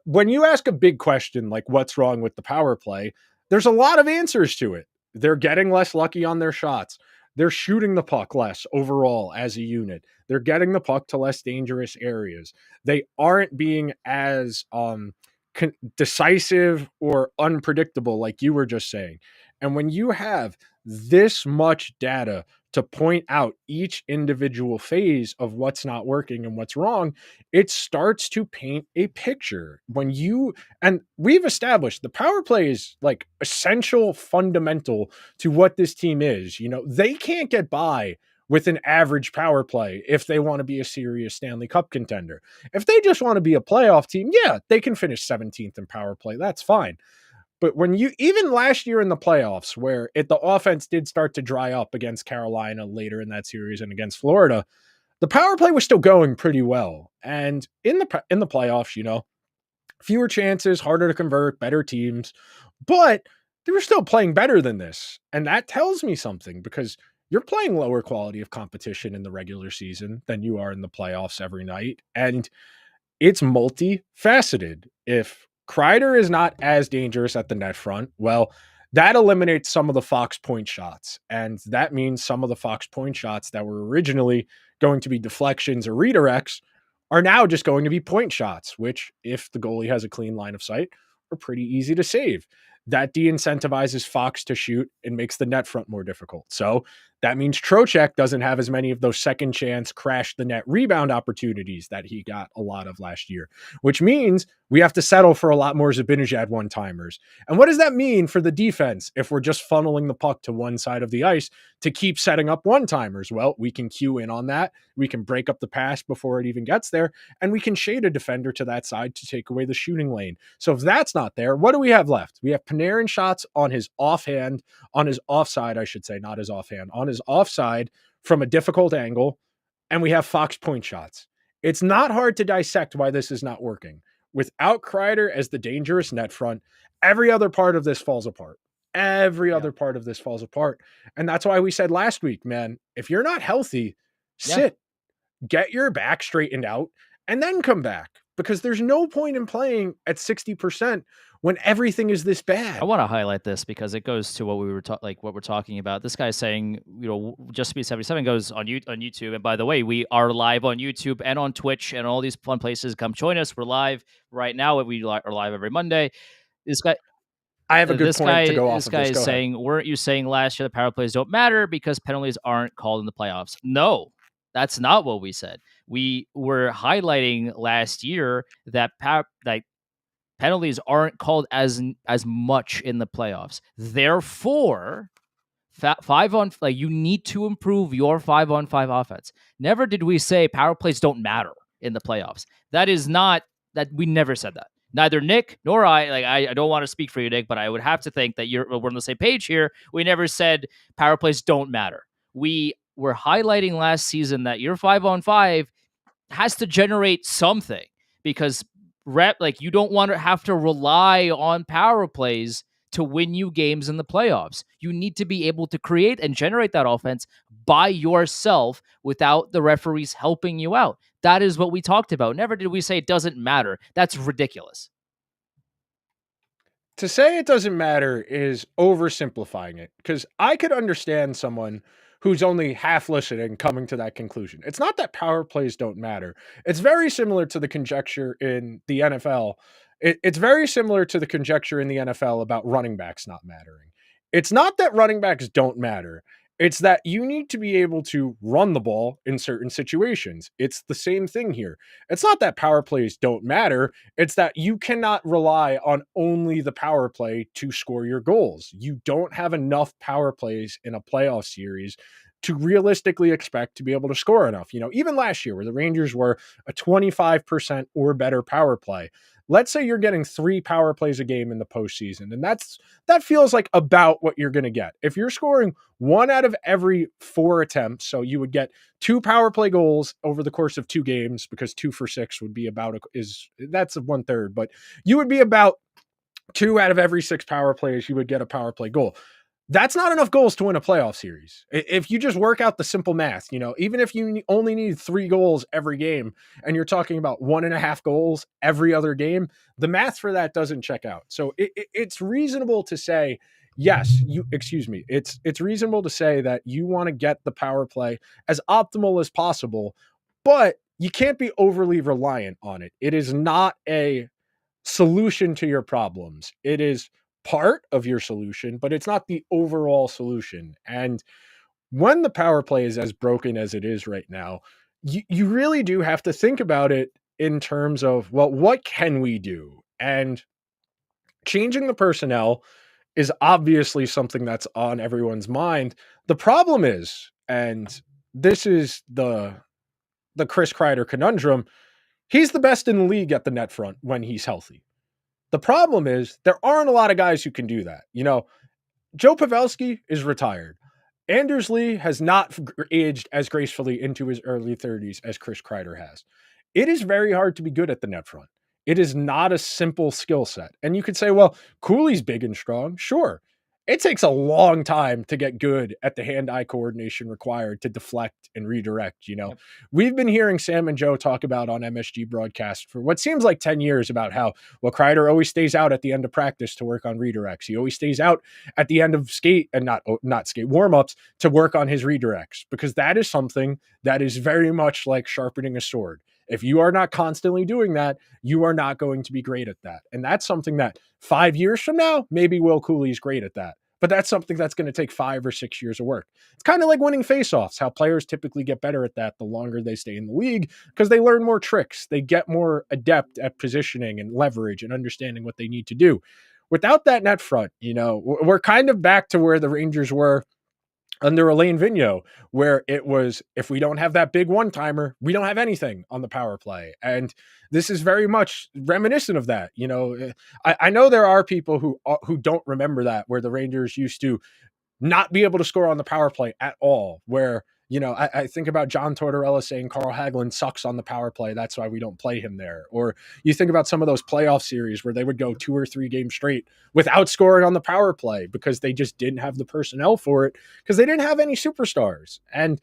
when you ask a big question like what's wrong with the power play, there's a lot of answers to it. They're getting less lucky on their shots. They're shooting the puck less overall as a unit. They're getting the puck to less dangerous areas. They aren't being as decisive or unpredictable, like you were just saying. And when you have this much data to point out each individual phase of what's not working and what's wrong, it starts to paint a picture. And we've established the power play is like essential, fundamental to what this team is. They can't get by with an average power play if they want to be a serious Stanley Cup contender. If they just want to be a playoff team, yeah, they can finish 17th in power play. That's fine. But even last year in the playoffs, where the offense did start to dry up against Carolina later in that series and against Florida, the power play was still going pretty well. And in the playoffs, fewer chances, harder to convert, better teams, but they were still playing better than this. And that tells me something, because you're playing lower quality of competition in the regular season than you are in the playoffs every night. And it's multifaceted. If Kreider is not as dangerous at the net front. Well, that eliminates some of the Fox point shots. And that means some of the Fox point shots that were originally going to be deflections or redirects are now just going to be point shots, which, if the goalie has a clean line of sight, are pretty easy to save. That de incentivizes Fox to shoot and makes the net front more difficult. So that means Trocheck doesn't have as many of those second chance, crash the net rebound opportunities that he got a lot of last year, which means we have to settle for a lot more Zibanejad one-timers. And what does that mean for the defense if we're just funneling the puck to one side of the ice to keep setting up one-timers? Well, we can cue in on that. We can break up the pass before it even gets there, and we can shade a defender to that side to take away the shooting lane. So if that's not there, what do we have left? We have Panarin shots on his offhand, on his offside, I should say, not his offhand, on his offside from a difficult angle, and we have Fox point shots. It's not hard to dissect why this is not working. Without Kreider as the dangerous net front, every other part of this falls apart. Every other part of this falls apart. And that's why we said last week, man, if you're not healthy, sit, get your back straightened out, and then come back. Because there's no point in playing at 60% when everything is this bad. I want to highlight this because it goes to what we were what we're talking about. This guy's saying, Just to Be 77 goes on YouTube. And by the way, we are live on YouTube and on Twitch and all these fun places. Come join us. We're live right now. We are live every Monday. This guy, I have a good point to go off this of guy this. is Go ahead. saying, weren't you saying last year the power plays don't matter because penalties aren't called in the playoffs? No, that's not what we said. We were highlighting last year that penalties aren't called as much in the playoffs. Therefore, you need to improve your 5-on-5 offense. Never did we say power plays don't matter in the playoffs. That is not that we never said that. Neither Nick nor I don't want to speak for you, Nick, but I would have to think that we're on the same page here. We never said power plays don't matter. We were highlighting last season that your 5-on-5 has to generate something because you don't want to have to rely on power plays to win you games in the playoffs. You need to be able to create and generate that offense by yourself without the referees helping you out. That is what we talked about. Never did we say it doesn't matter. That's ridiculous. To say it doesn't matter is oversimplifying it, because I could understand someone who's only half listening coming to that conclusion. It's not that power plays don't matter. It's very similar to the conjecture in the NFL. It's very similar to the conjecture in the NFL about running backs not mattering. It's not that running backs don't matter. It's that you need to be able to run the ball in certain situations. It's the same thing here. It's not that power plays don't matter. It's that you cannot rely on only the power play to score your goals. You don't have enough power plays in a playoff series to realistically expect to be able to score enough. Even last year where the Rangers were a 25% or better power play, let's say you're getting 3 power plays a game in the postseason, and that feels like about what you're going to get. If you're scoring 1 out of every 4 attempts, so you would get 2 power play goals over the course of 2 games, because 2 for 6 would be that's 1/3, but you would be about 2 out of every 6 power plays, you would get a power play goal. That's not enough goals to win a playoff series. If you just work out the simple math, even if you only need 3 goals every game and you're talking about 1.5 goals every other game, the math for that doesn't check out. So it's reasonable to say, it's reasonable to say that you want to get the power play as optimal as possible, but you can't be overly reliant on it. It is not a solution to your problems. It is part of your solution, but it's not the overall solution. And when the power play is as broken as it is right now, you really do have to think about it in terms of, well, what can we do? And changing the personnel is obviously something that's on everyone's mind. The problem is, and this is the Chris Kreider conundrum, he's the best in the league at the net front when he's healthy. The problem is there aren't a lot of guys who can do that. Joe Pavelski is retired. Anders Lee has not aged as gracefully into his early 30s as Chris Kreider has. It is very hard to be good at the net front. It is not a simple skill set. And you could say, well, Cooley's big and strong. Sure. it takes a long time to get good at the hand-eye coordination required to deflect and redirect. Yep. We've been hearing Sam and Joe talk about on MSG broadcast for what seems like 10 years about how, well, Kreider always stays out at the end of practice to work on redirects. He always stays out at the end of skate and not skate warm-ups to work on his redirects, because that is something that is very much like sharpening a sword. If you are not constantly doing that, you are not going to be great at that. And that's something that 5 years from now, maybe Will Cooley's great at that. But that's something that's going to take 5 or 6 years of work. It's kind of like winning faceoffs, how players typically get better at that the longer they stay in the league, because they learn more tricks. They get more adept at positioning and leverage and understanding what they need to do. Without that net front, we're kind of back to where the Rangers were under Alain Vigneault, where it was, if we don't have that big one-timer, we don't have anything on the power play. And this is very much reminiscent of that. I know there are people who don't remember that, where the Rangers used to not be able to score on the power play at all, where I think about John Tortorella saying Carl Hagelin sucks on the power play, that's why we don't play him there. Or you think about some of those playoff series where they would go 2 or 3 games straight without scoring on the power play because they just didn't have the personnel for it, because they didn't have any superstars. And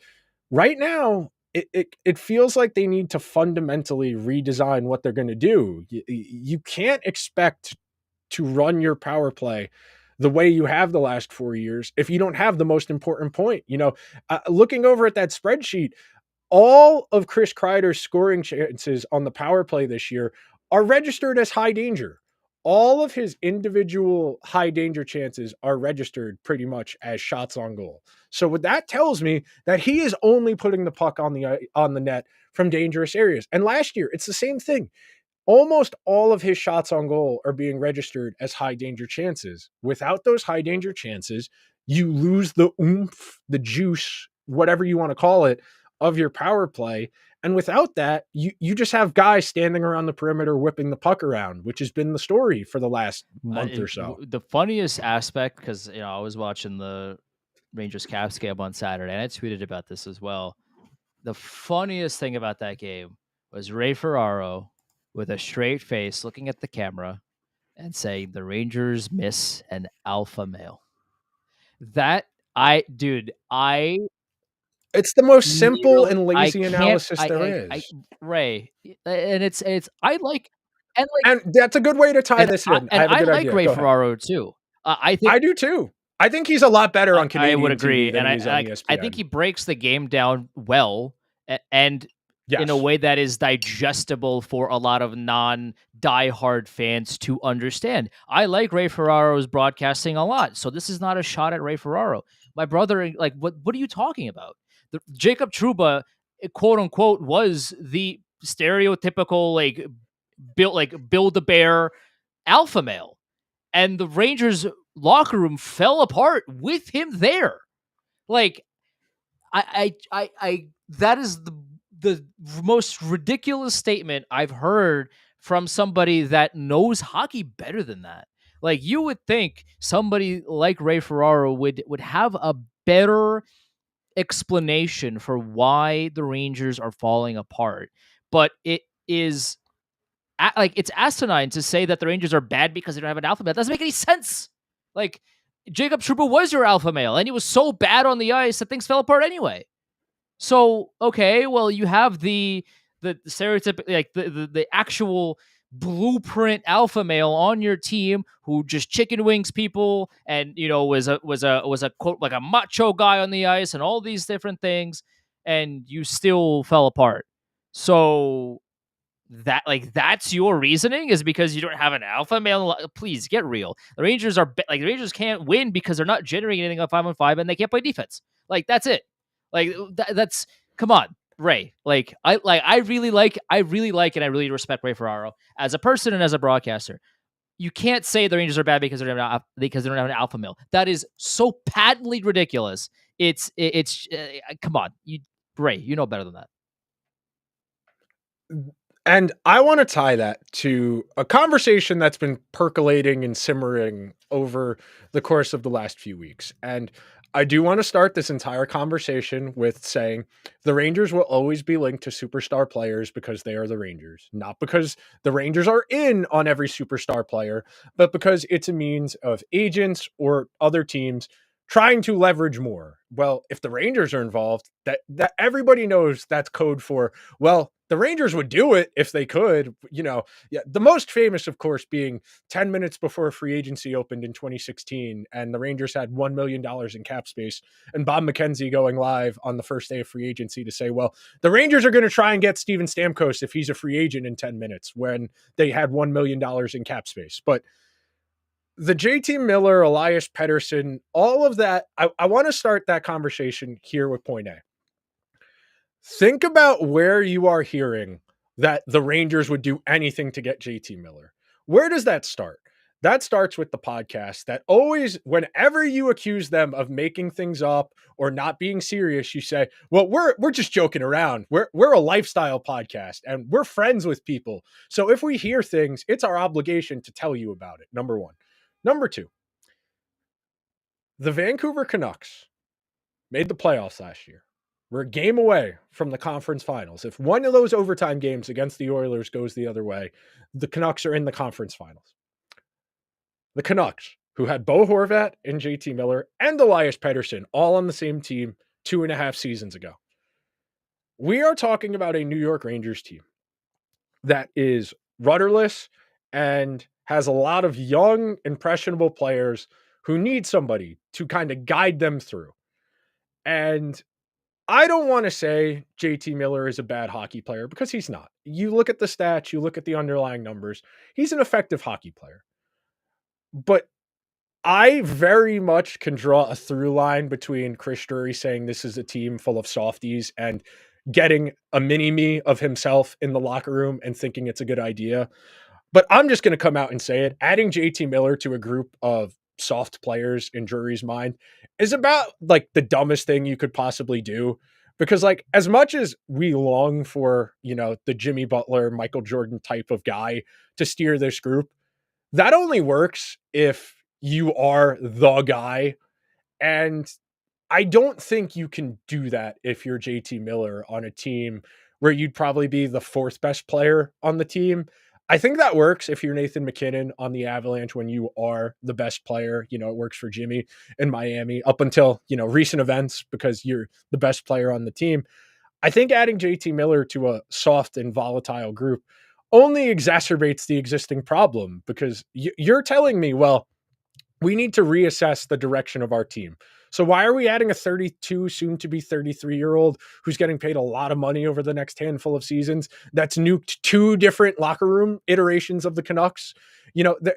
right now, it feels like they need to fundamentally redesign what they're going to do. You can't expect to run your power play the way you have the last 4 years if you don't have the most important point. Looking over at that spreadsheet, all of Chris Kreider's scoring chances on the power play this year are registered as high danger. All of his individual high danger chances are registered pretty much as shots on goal. So what that tells me, that he is only putting the puck on the net from dangerous areas. And last year, it's the same thing. Almost all of his shots on goal are being registered as high danger chances. Without those high danger chances, you lose the oomph, the juice, whatever you want to call it, of your power play. And without that, you just have guys standing around the perimeter whipping the puck around, which has been the story for the last month or so. The funniest aspect, because I was watching the Rangers Caps game on Saturday, and I tweeted about this as well. The funniest thing about that game was Ray Ferraro with a straight face looking at the camera and saying the Rangers miss an alpha male. It's the most simple and lazy analysis there is. Ray, and it's I like and that's a good way to tie this in. I have a good idea. Ray Ferraro too. I do too. I think he's a lot better on Canadian I would agree, TV than he's on ESPN. I think he breaks the game down well, and in a way that is digestible for a lot of non-diehard fans to understand. I like Ray Ferraro's broadcasting a lot, so this is not a shot at Ray Ferraro. My brother, what are you talking about? Jacob Trouba, quote unquote, was the stereotypical build a bear alpha male, and the Rangers locker room fell apart with him there. I that is the most ridiculous statement I've heard from somebody that knows hockey better than that. You would think somebody like Ray Ferraro would have a better explanation for why the Rangers are falling apart, but it is it's asinine to say that the Rangers are bad because they don't have an alpha male. It doesn't make any sense. Jacob Trouba was your alpha male, and he was so bad on the ice that things fell apart anyway. So, okay, well, you have the stereotypical, the actual blueprint alpha male on your team who just chicken wings people and was a quote like a macho guy on the ice and all these different things, and you still fell apart. So that's your reasoning, is because you don't have an alpha male? Please get real. The Rangers the Rangers can't win because they're not generating anything on 5-on-5 and they can't play defense. That's it. That's come on, Ray. I really like and I really respect Ray Ferraro as a person and as a broadcaster. You can't say the Rangers are bad because they don't have an alpha male. That is so patently ridiculous. It's come on, Ray. You know better than that. And I want to tie that to a conversation that's been percolating and simmering over the course of the last few weeks. And I do want to start this entire conversation with saying the Rangers will always be linked to superstar players because they are the Rangers, not because the Rangers are in on every superstar player, but because it's a means of agents or other teams trying to leverage more. Well, if the Rangers are involved, that everybody knows that's code for, well, the Rangers would do it if they could, Yeah, the most famous, of course, being 10 minutes before free agency opened in 2016, and the Rangers had $1 million in cap space, and Bob McKenzie going live on the first day of free agency to say, well, the Rangers are going to try and get Steven Stamkos if he's a free agent in 10 minutes when they had $1 million in cap space. But the JT Miller, Elias Pettersson, all of that, I want to start that conversation here with point A. Think about where you are hearing that the Rangers would do anything to get JT Miller. Where does that start? That starts with the podcast that always, whenever you accuse them of making things up or not being serious, you say, well, we're just joking around. We're a lifestyle podcast and we're friends with people. So if we hear things, it's our obligation to tell you about it. Number one. Number two, the Vancouver Canucks made the playoffs last year. We're a game away from the conference finals. If one of those overtime games against the Oilers goes the other way, the Canucks are in the conference finals. The Canucks, who had Bo Horvat and JT Miller and Elias Pettersson all on the same team 2.5 seasons ago. We are talking about a New York Rangers team that is rudderless and has a lot of young, impressionable players who need somebody to kind of guide them through. And I don't want to say JT Miller is a bad hockey player because he's not. You look at the stats, you look at the underlying numbers, he's an effective hockey player. But I very much can draw a through line between Chris Drury saying this is a team full of softies and getting a mini me of himself in the locker room and thinking it's a good idea. But I'm just going to come out and say it. Adding JT Miller to a group of soft players in Drury's mind is about like the dumbest thing you could possibly do. Because like as much as we long for, the Jimmy Butler, Michael Jordan type of guy to steer this group, that only works if you are the guy. And I don't think you can do that if you're JT Miller on a team where you'd probably be the fourth best player on the team. I think that works if you're Nathan McKinnon on the Avalanche when you are the best player. It works for Jimmy in Miami up until, recent events because you're the best player on the team. I think adding JT Miller to a soft and volatile group only exacerbates the existing problem because you're telling me, well, we need to reassess the direction of our team. So why are we adding a 32, soon to be 33-year-old who's getting paid a lot of money over the next handful of seasons? That's nuked two different locker room iterations of the Canucks.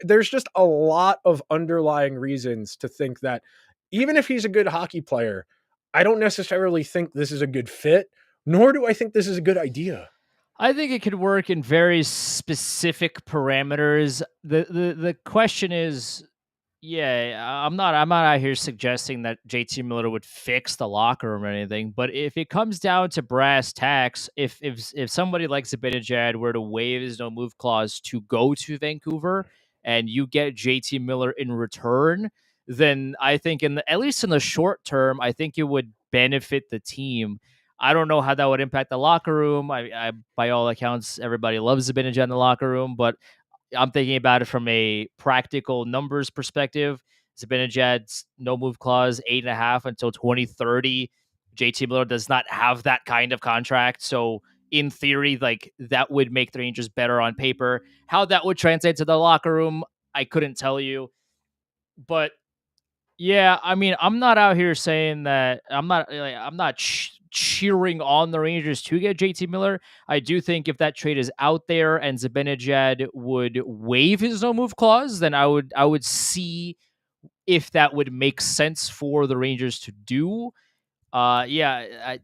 There's just a lot of underlying reasons to think that even if he's a good hockey player, I don't necessarily think this is a good fit, nor do I think this is a good idea. I think it could work in very specific parameters. The question is, yeah, I'm not out here suggesting that JT Miller would fix the locker room or anything, but if it comes down to brass tacks, if somebody like Zibanejad were to waive his no move clause to go to Vancouver and you get JT Miller in return, then I think at least in the short term, I think it would benefit the team. I don't know how that would impact the locker room. I by all accounts, everybody loves Zibanejad in the locker room, but I'm thinking about it from a practical numbers perspective. Zibanejad's no move clause 8.5 until 2030. JT Miller does not have that kind of contract, so in theory, like that would make the Rangers better on paper. How that would translate to the locker room, I couldn't tell you. But yeah, I mean, I'm not out here saying that I'm not cheering on the Rangers to get JT Miller. I do think if that trade is out there and Zibanejad would waive his no move clause, then I would see if that would make sense for the Rangers to do. Yeah,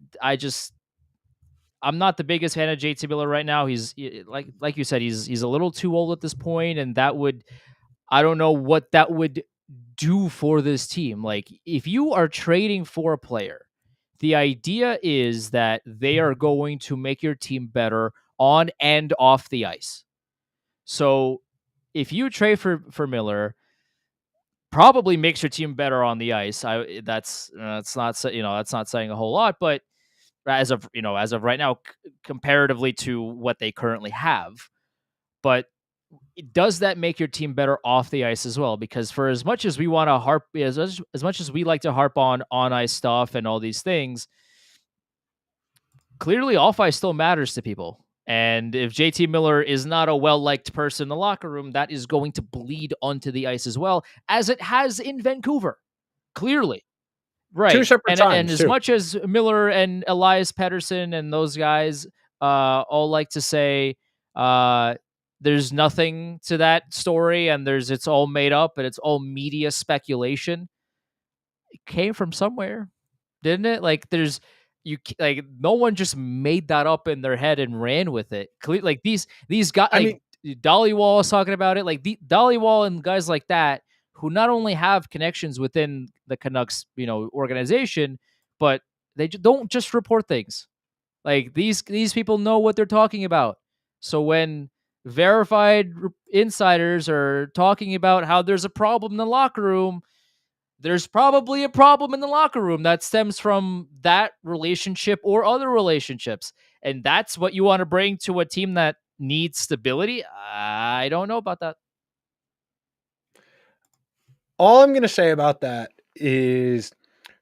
I'm not the biggest fan of JT Miller right now. He's like you said, he's a little too old at this point, and that would I don't know what that would do for this team. Like, if you are trading for a player, the idea is that they are going to make your team better on and off the ice. So if you trade for Miller, probably makes your team better on the ice. That's not that's not saying a whole lot, but as of right now, comparatively to what they currently have, but does that make your team better off the ice as well? Because for as much as we want to harp, as much as we like to harp on ice stuff and all these things, clearly off ice still matters to people. And if JT Miller is not a well liked person in the locker room, that is going to bleed onto the ice as well, as it has in Vancouver. Clearly. Two Right. separate And times as too. much as Miller and Elias Pettersson and those guys all like to say uh, there's nothing to that story and it's all made up and it's all media speculation, it came from somewhere, didn't it? Like like no one just made that up in their head and ran with it. Like these guys, I mean, like Dollywall is talking about it, like the Dollywall and guys like that who not only have connections within the Canucks, organization, but they don't just report things. Like these people know what they're talking about. So when verified insiders are talking about how there's a problem in the locker room, there's probably a problem in the locker room that stems from that relationship or other relationships. And that's what you want to bring to a team that needs stability. I don't know about that. all I'm going to say about that is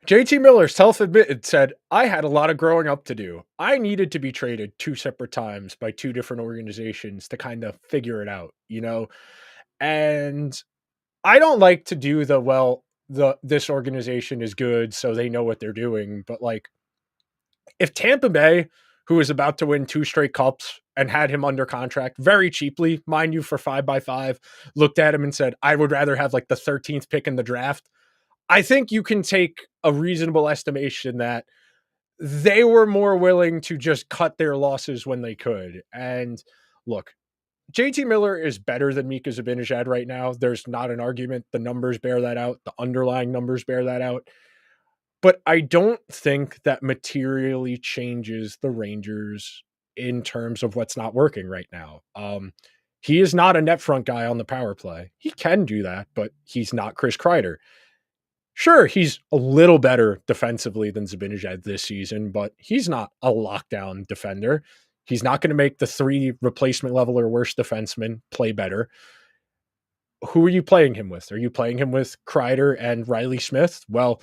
JT Miller self-admitted said, I had a lot of growing up to do. I needed to be traded two separate times by two different organizations to kind of figure it out, And I don't like to do this organization is good, so they know what they're doing. But like, if Tampa Bay, who is about to win 2 straight cups and had him under contract very cheaply, mind you, for 5x5, looked at him and said, I would rather have like the 13th pick in the draft. I think you can take a reasonable estimation that they were more willing to just cut their losses when they could. And look, JT Miller is better than Mika Zibanejad right now. There's not an argument. The numbers bear that out. The underlying numbers bear that out. But I don't think that materially changes the Rangers in terms of what's not working right now. He is not a net front guy on the power play. He can do that, but he's not Chris Kreider. Sure, he's a little better defensively than Zibanejad this season, but he's not a lockdown defender. He's not going to make the 3 replacement level or worse defensemen play better. Who are you playing him with? Are you playing him with Kreider and Riley Smith? Well,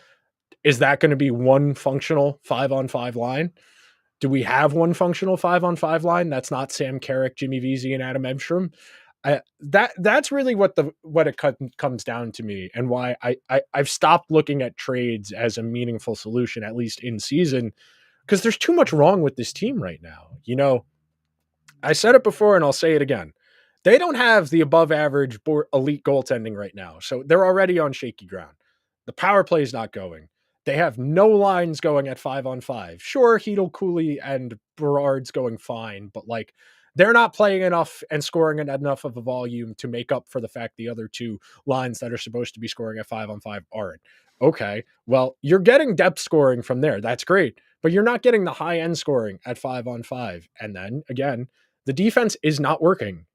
is that going to be one functional 5-on-5 line? Do we have one functional 5-on-5 line? That's not Sam Carrick, Jimmy Vesey, and Adam Edstrom. That's really what it comes down to me, and why I've stopped looking at trades as a meaningful solution, at least in season, because there's too much wrong with this team right now. I said it before and I'll say it again. They don't have the above average elite goaltending right now, so they're already on shaky ground. The power play is not going. They have no lines going at 5-on-5. Sure, Hedel, Cooley, and Berard's going fine, but like, they're not playing enough and scoring enough of a volume to make up for the fact the other 2 lines that are supposed to be scoring at 5-on-5 aren't. Okay, well, you're getting depth scoring from there. That's great, but you're not getting the high end scoring at 5-on-5. And then again, the defense is not working.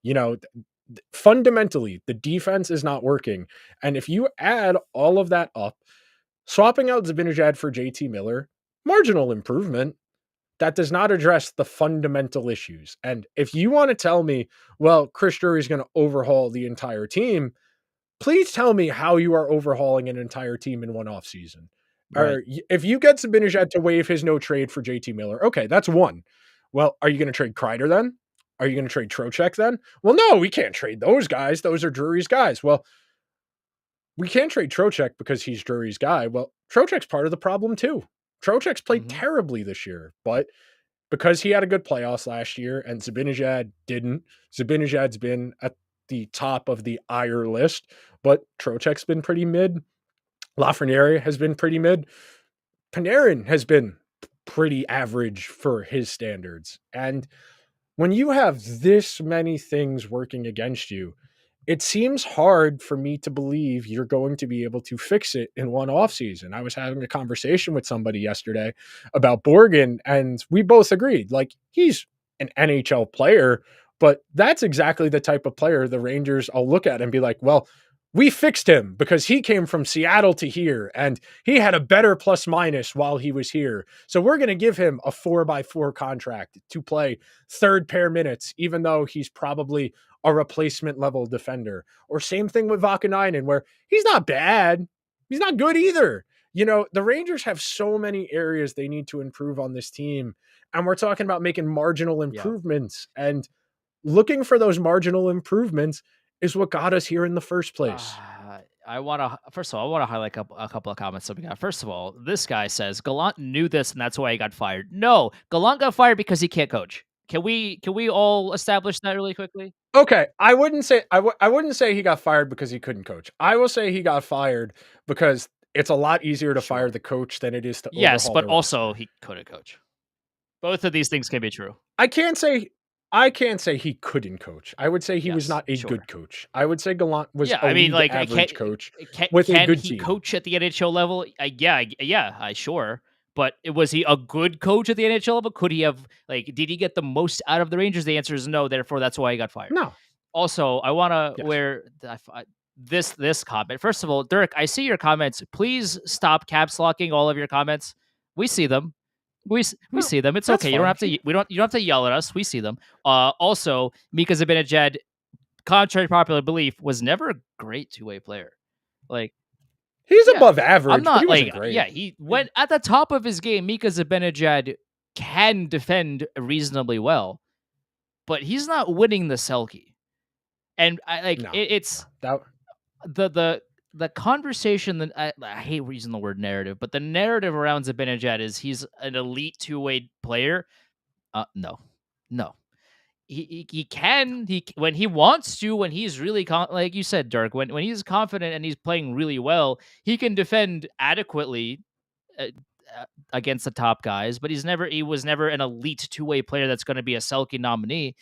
Fundamentally, the defense is not working. And if you add all of that up, swapping out Zibanejad for JT Miller, marginal improvement. That does not address the fundamental issues. And if you want to tell me, well, Chris Drury is going to overhaul the entire team, please tell me how you are overhauling an entire team in one offseason. Right. Or if you get Zibanejad to waive his no trade for JT Miller, okay, that's one. Well, are you going to trade Kreider then? Are you going to trade Trocheck then? Well, no, we can't trade those guys. Those are Drury's guys. Well, we can't trade Trocheck because he's Drury's guy. Well, Trocheck's part of the problem too. Trocheck's played terribly this year, but because he had a good playoffs last year and Zibanejad didn't, Zibanejad's been at the top of the ire list, but Trocheck's been pretty mid. Lafreniere has been pretty mid. Panarin has been pretty average for his standards. And when you have this many things working against you, it seems hard for me to believe you're going to be able to fix it in one offseason. I was having a conversation with somebody yesterday about Borgen, and we both agreed, like, he's an NHL player, but that's exactly the type of player the Rangers will look at and be like, well, we fixed him because he came from Seattle to here and he had a better plus minus while he was here. So we're going to give him a 4x4 contract to play third pair minutes, even though he's probably a replacement level defender. Or same thing with Vakanainen, where he's not bad. He's not good either. The Rangers have so many areas they need to improve on this team. And we're talking about making marginal Yeah. improvements. And looking for those marginal improvements is what got us here in the first place. First of all, I want to highlight a couple of comments that we got. First of all, this guy says Gallant knew this and that's why he got fired. No, Gallant got fired because he can't coach. Can we all establish that really quickly? Okay, I wouldn't say he got fired because he couldn't coach. I will say he got fired because it's a lot easier to fire Sure. the coach than it is to Yes, overhaul but the also roster. he couldn't coach. Both of these things can be true. I can't say he couldn't coach. I would say he was Yes, not a sure. good coach. I would say Gallant was Yeah, a I mean, league like, I average can't. coach with a Can good he team. coach at the NHL level? I sure. But was he a good coach at the NHL level? Could he have did he get the most out of the Rangers? The answer is no. Therefore, that's why he got fired. No. Also, I want to Yes. where this comment. First of all, Dirk, I see your comments. Please stop caps locking all of your comments. We see them. We No, see them. It's that's okay. You don't fine. have to. We don't. You don't have to yell at us. We see them. Also, Mika Zibanejad, contrary to popular belief, was never a great two-way player. Like, He's yeah, above I'm average, but he not wasn't great. yeah, he went at the top of his game. Mika Zibanejad can defend reasonably well, but he's not winning the Selkie. And No. it's That the conversation that I hate using the word narrative, but the narrative around Zibanejad is he's an elite two-way player. No, no, he can when he wants to, when he's really like you said, Dirk, when he's confident and he's playing really well, he can defend adequately uh, against the top guys, but he was never an elite two-way player that's going to be a Selke nominee.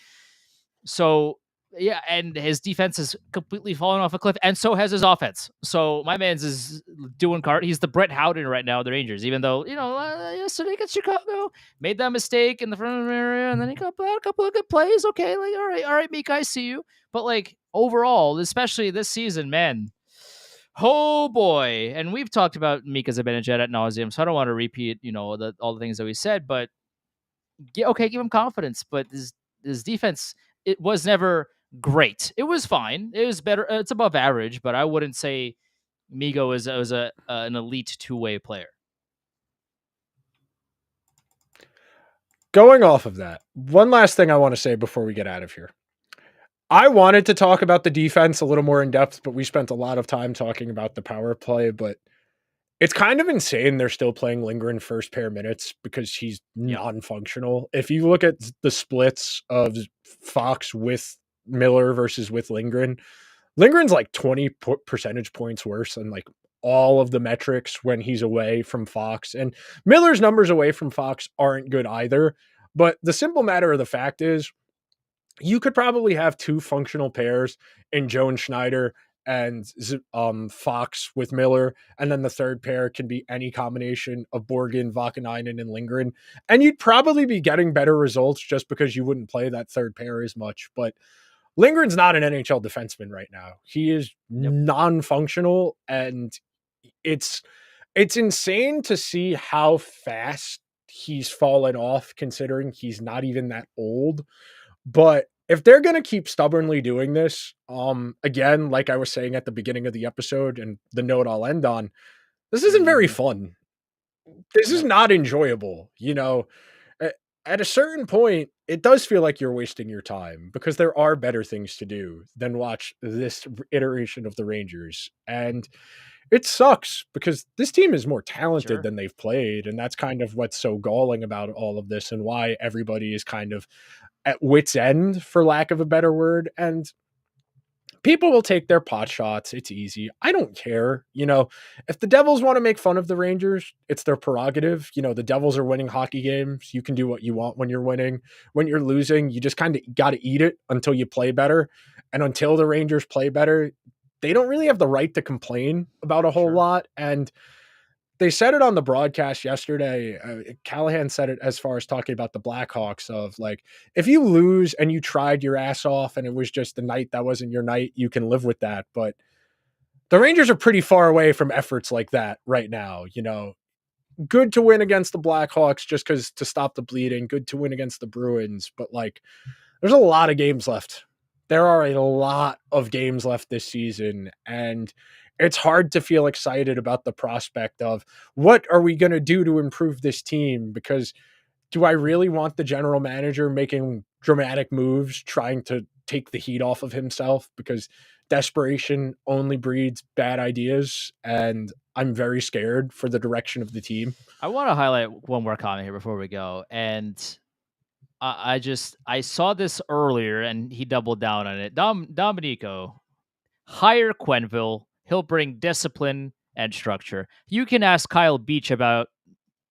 So yeah, and his defense has completely fallen off a cliff, and so has his offense. So my man's is doing he's the Brett Howden right now of the Rangers, even though yesterday against Chicago made that mistake in the front area, and then he got a couple of good plays. Okay, like all right, Meek, I see you. But like overall, especially this season, man, oh boy. And we've talked about Mika Zibanejad ad nauseum, so I don't want to repeat all the things that we said, but yeah, okay, give him confidence. But his defense, it was never great. It was fine. It was better. It's above average, but I wouldn't say Migo was an elite two-way player. Going off of that, one last thing I want to say before we get out of here. I wanted to talk about the defense a little more in depth, but we spent a lot of time talking about the power play. But it's kind of insane they're still playing Lindgren first pair minutes because he's non-functional. If you look at the splits of Fox with Miller versus with Lindgren's like 20 percentage points worse than like all of the metrics when he's away from Fox. And Miller's numbers away from Fox aren't good either. But the simple matter of the fact is, you could probably have two functional pairs in Joan Schneider and Fox with Miller, and then the third pair can be any combination of Borgen, Vakanainen, and Lindgren, and you'd probably be getting better results just because you wouldn't play that third pair as much. But Lindgren's not an NHL defenseman right now. He is non-functional, and it's insane to see how fast he's fallen off considering he's not even that old. But if they're going to keep stubbornly doing this, again, like I was saying at the beginning of the episode and the note I'll end on, this isn't very fun. This is not enjoyable. At a certain point, it does feel like you're wasting your time because there are better things to do than watch this iteration of the Rangers. And it sucks because this team is more talented than they've played. And that's kind of what's so galling about all of this and why everybody is kind of at wit's end, for lack of a better word. And people will take their pot shots. It's easy. I don't care. If the Devils want to make fun of the Rangers, it's their prerogative. The Devils are winning hockey games. You can do what you want when you're winning. When you're losing, you just kind of got to eat it until you play better. And until the Rangers play better, they don't really have the right to complain about a whole lot. And they said it on the broadcast yesterday. Callahan said it as far as talking about the Blackhawks of like, if you lose and you tried your ass off and it was just the night that wasn't your night, you can live with that. But the Rangers are pretty far away from efforts like that right now. Good to win against the Blackhawks just because to stop the bleeding, good to win against the Bruins. But like, there's a lot of games left. There are a lot of games left this season, and it's hard to feel excited about the prospect of what are we going to do to improve this team? Because do I really want the general manager making dramatic moves, trying to take the heat off of himself? Because desperation only breeds bad ideas, and I'm very scared for the direction of the team. I want to highlight one more comment here before we go, and I saw this earlier, and he doubled down on it. Dominico, hire Quenneville. He'll bring discipline and structure. You can ask Kyle Beach about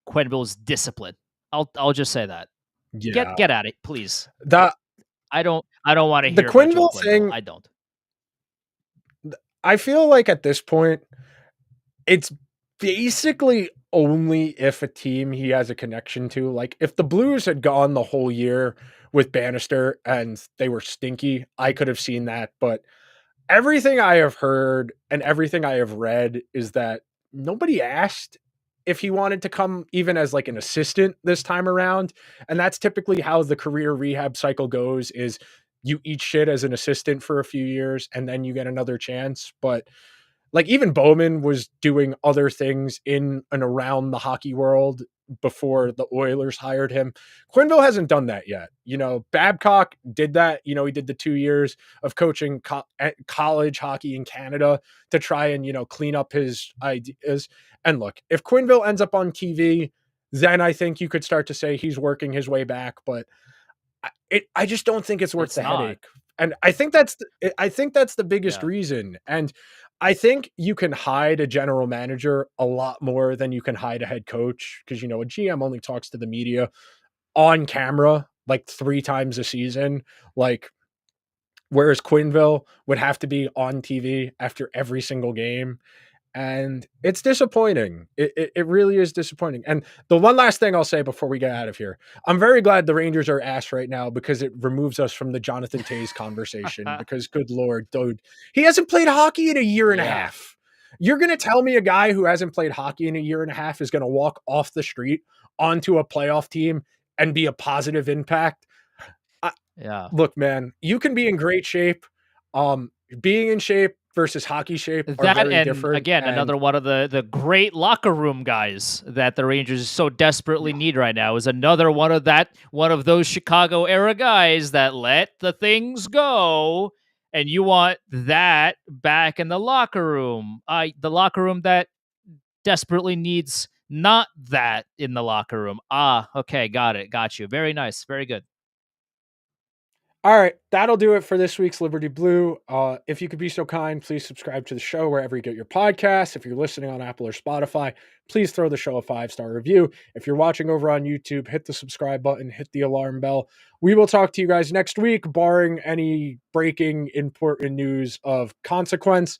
Quenneville's discipline. I'll just say that. Yeah, Get at it, please. that I don't want to the hear about Joe Quenneville Quenneville. thing. I don't. I feel like at this point, it's basically only if a team he has a connection to. Like if the Blues had gone the whole year with Bannister and they were stinky, I could have seen that. But everything I have heard and everything I have read is that nobody asked if he wanted to come even as like an assistant this time around. And that's typically how the career rehab cycle goes is you eat shit as an assistant for a few years and then you get another chance. But like even Bowman was doing other things in and around the hockey world before the Oilers hired him. Quenneville hasn't done that yet. Babcock did that. He did the 2 years of coaching college hockey in Canada to try and, clean up his ideas. And look, if Quenneville ends up on TV, then I think you could start to say he's working his way back. But I just don't think it's worth the headache. And I think that's the biggest reason. And I think you can hide a general manager a lot more than you can hide a head coach because a GM only talks to the media on camera like 3 times a season. Like whereas Quenneville would have to be on TV after every single game. And it's disappointing. It really is disappointing. And the one last thing I'll say before we get out of here, I'm very glad the Rangers are ass right now because it removes us from the Jonathan Toews conversation because good Lord, dude, he hasn't played hockey in a year and a half. You're going to tell me a guy who hasn't played hockey in a year and a half is going to walk off the street onto a playoff team and be a positive impact? Look, man, you can be in great shape. Being in shape versus hockey shape are very different. Again, another one of the great locker room guys that the Rangers so desperately need right now is another one of those Chicago era guys that let the things go, and you want that back in the locker room. The locker room that desperately needs not that in the locker room. Okay, got you. Very nice, very good. All right, that'll do it for this week's Liberty Blue. If you could be so kind, please subscribe to the show wherever you get your podcasts. If you're listening on Apple or Spotify, please throw the show a 5-star review. If you're watching over on YouTube, hit the subscribe button, hit the alarm bell. We will talk to you guys next week, barring any breaking important news of consequence.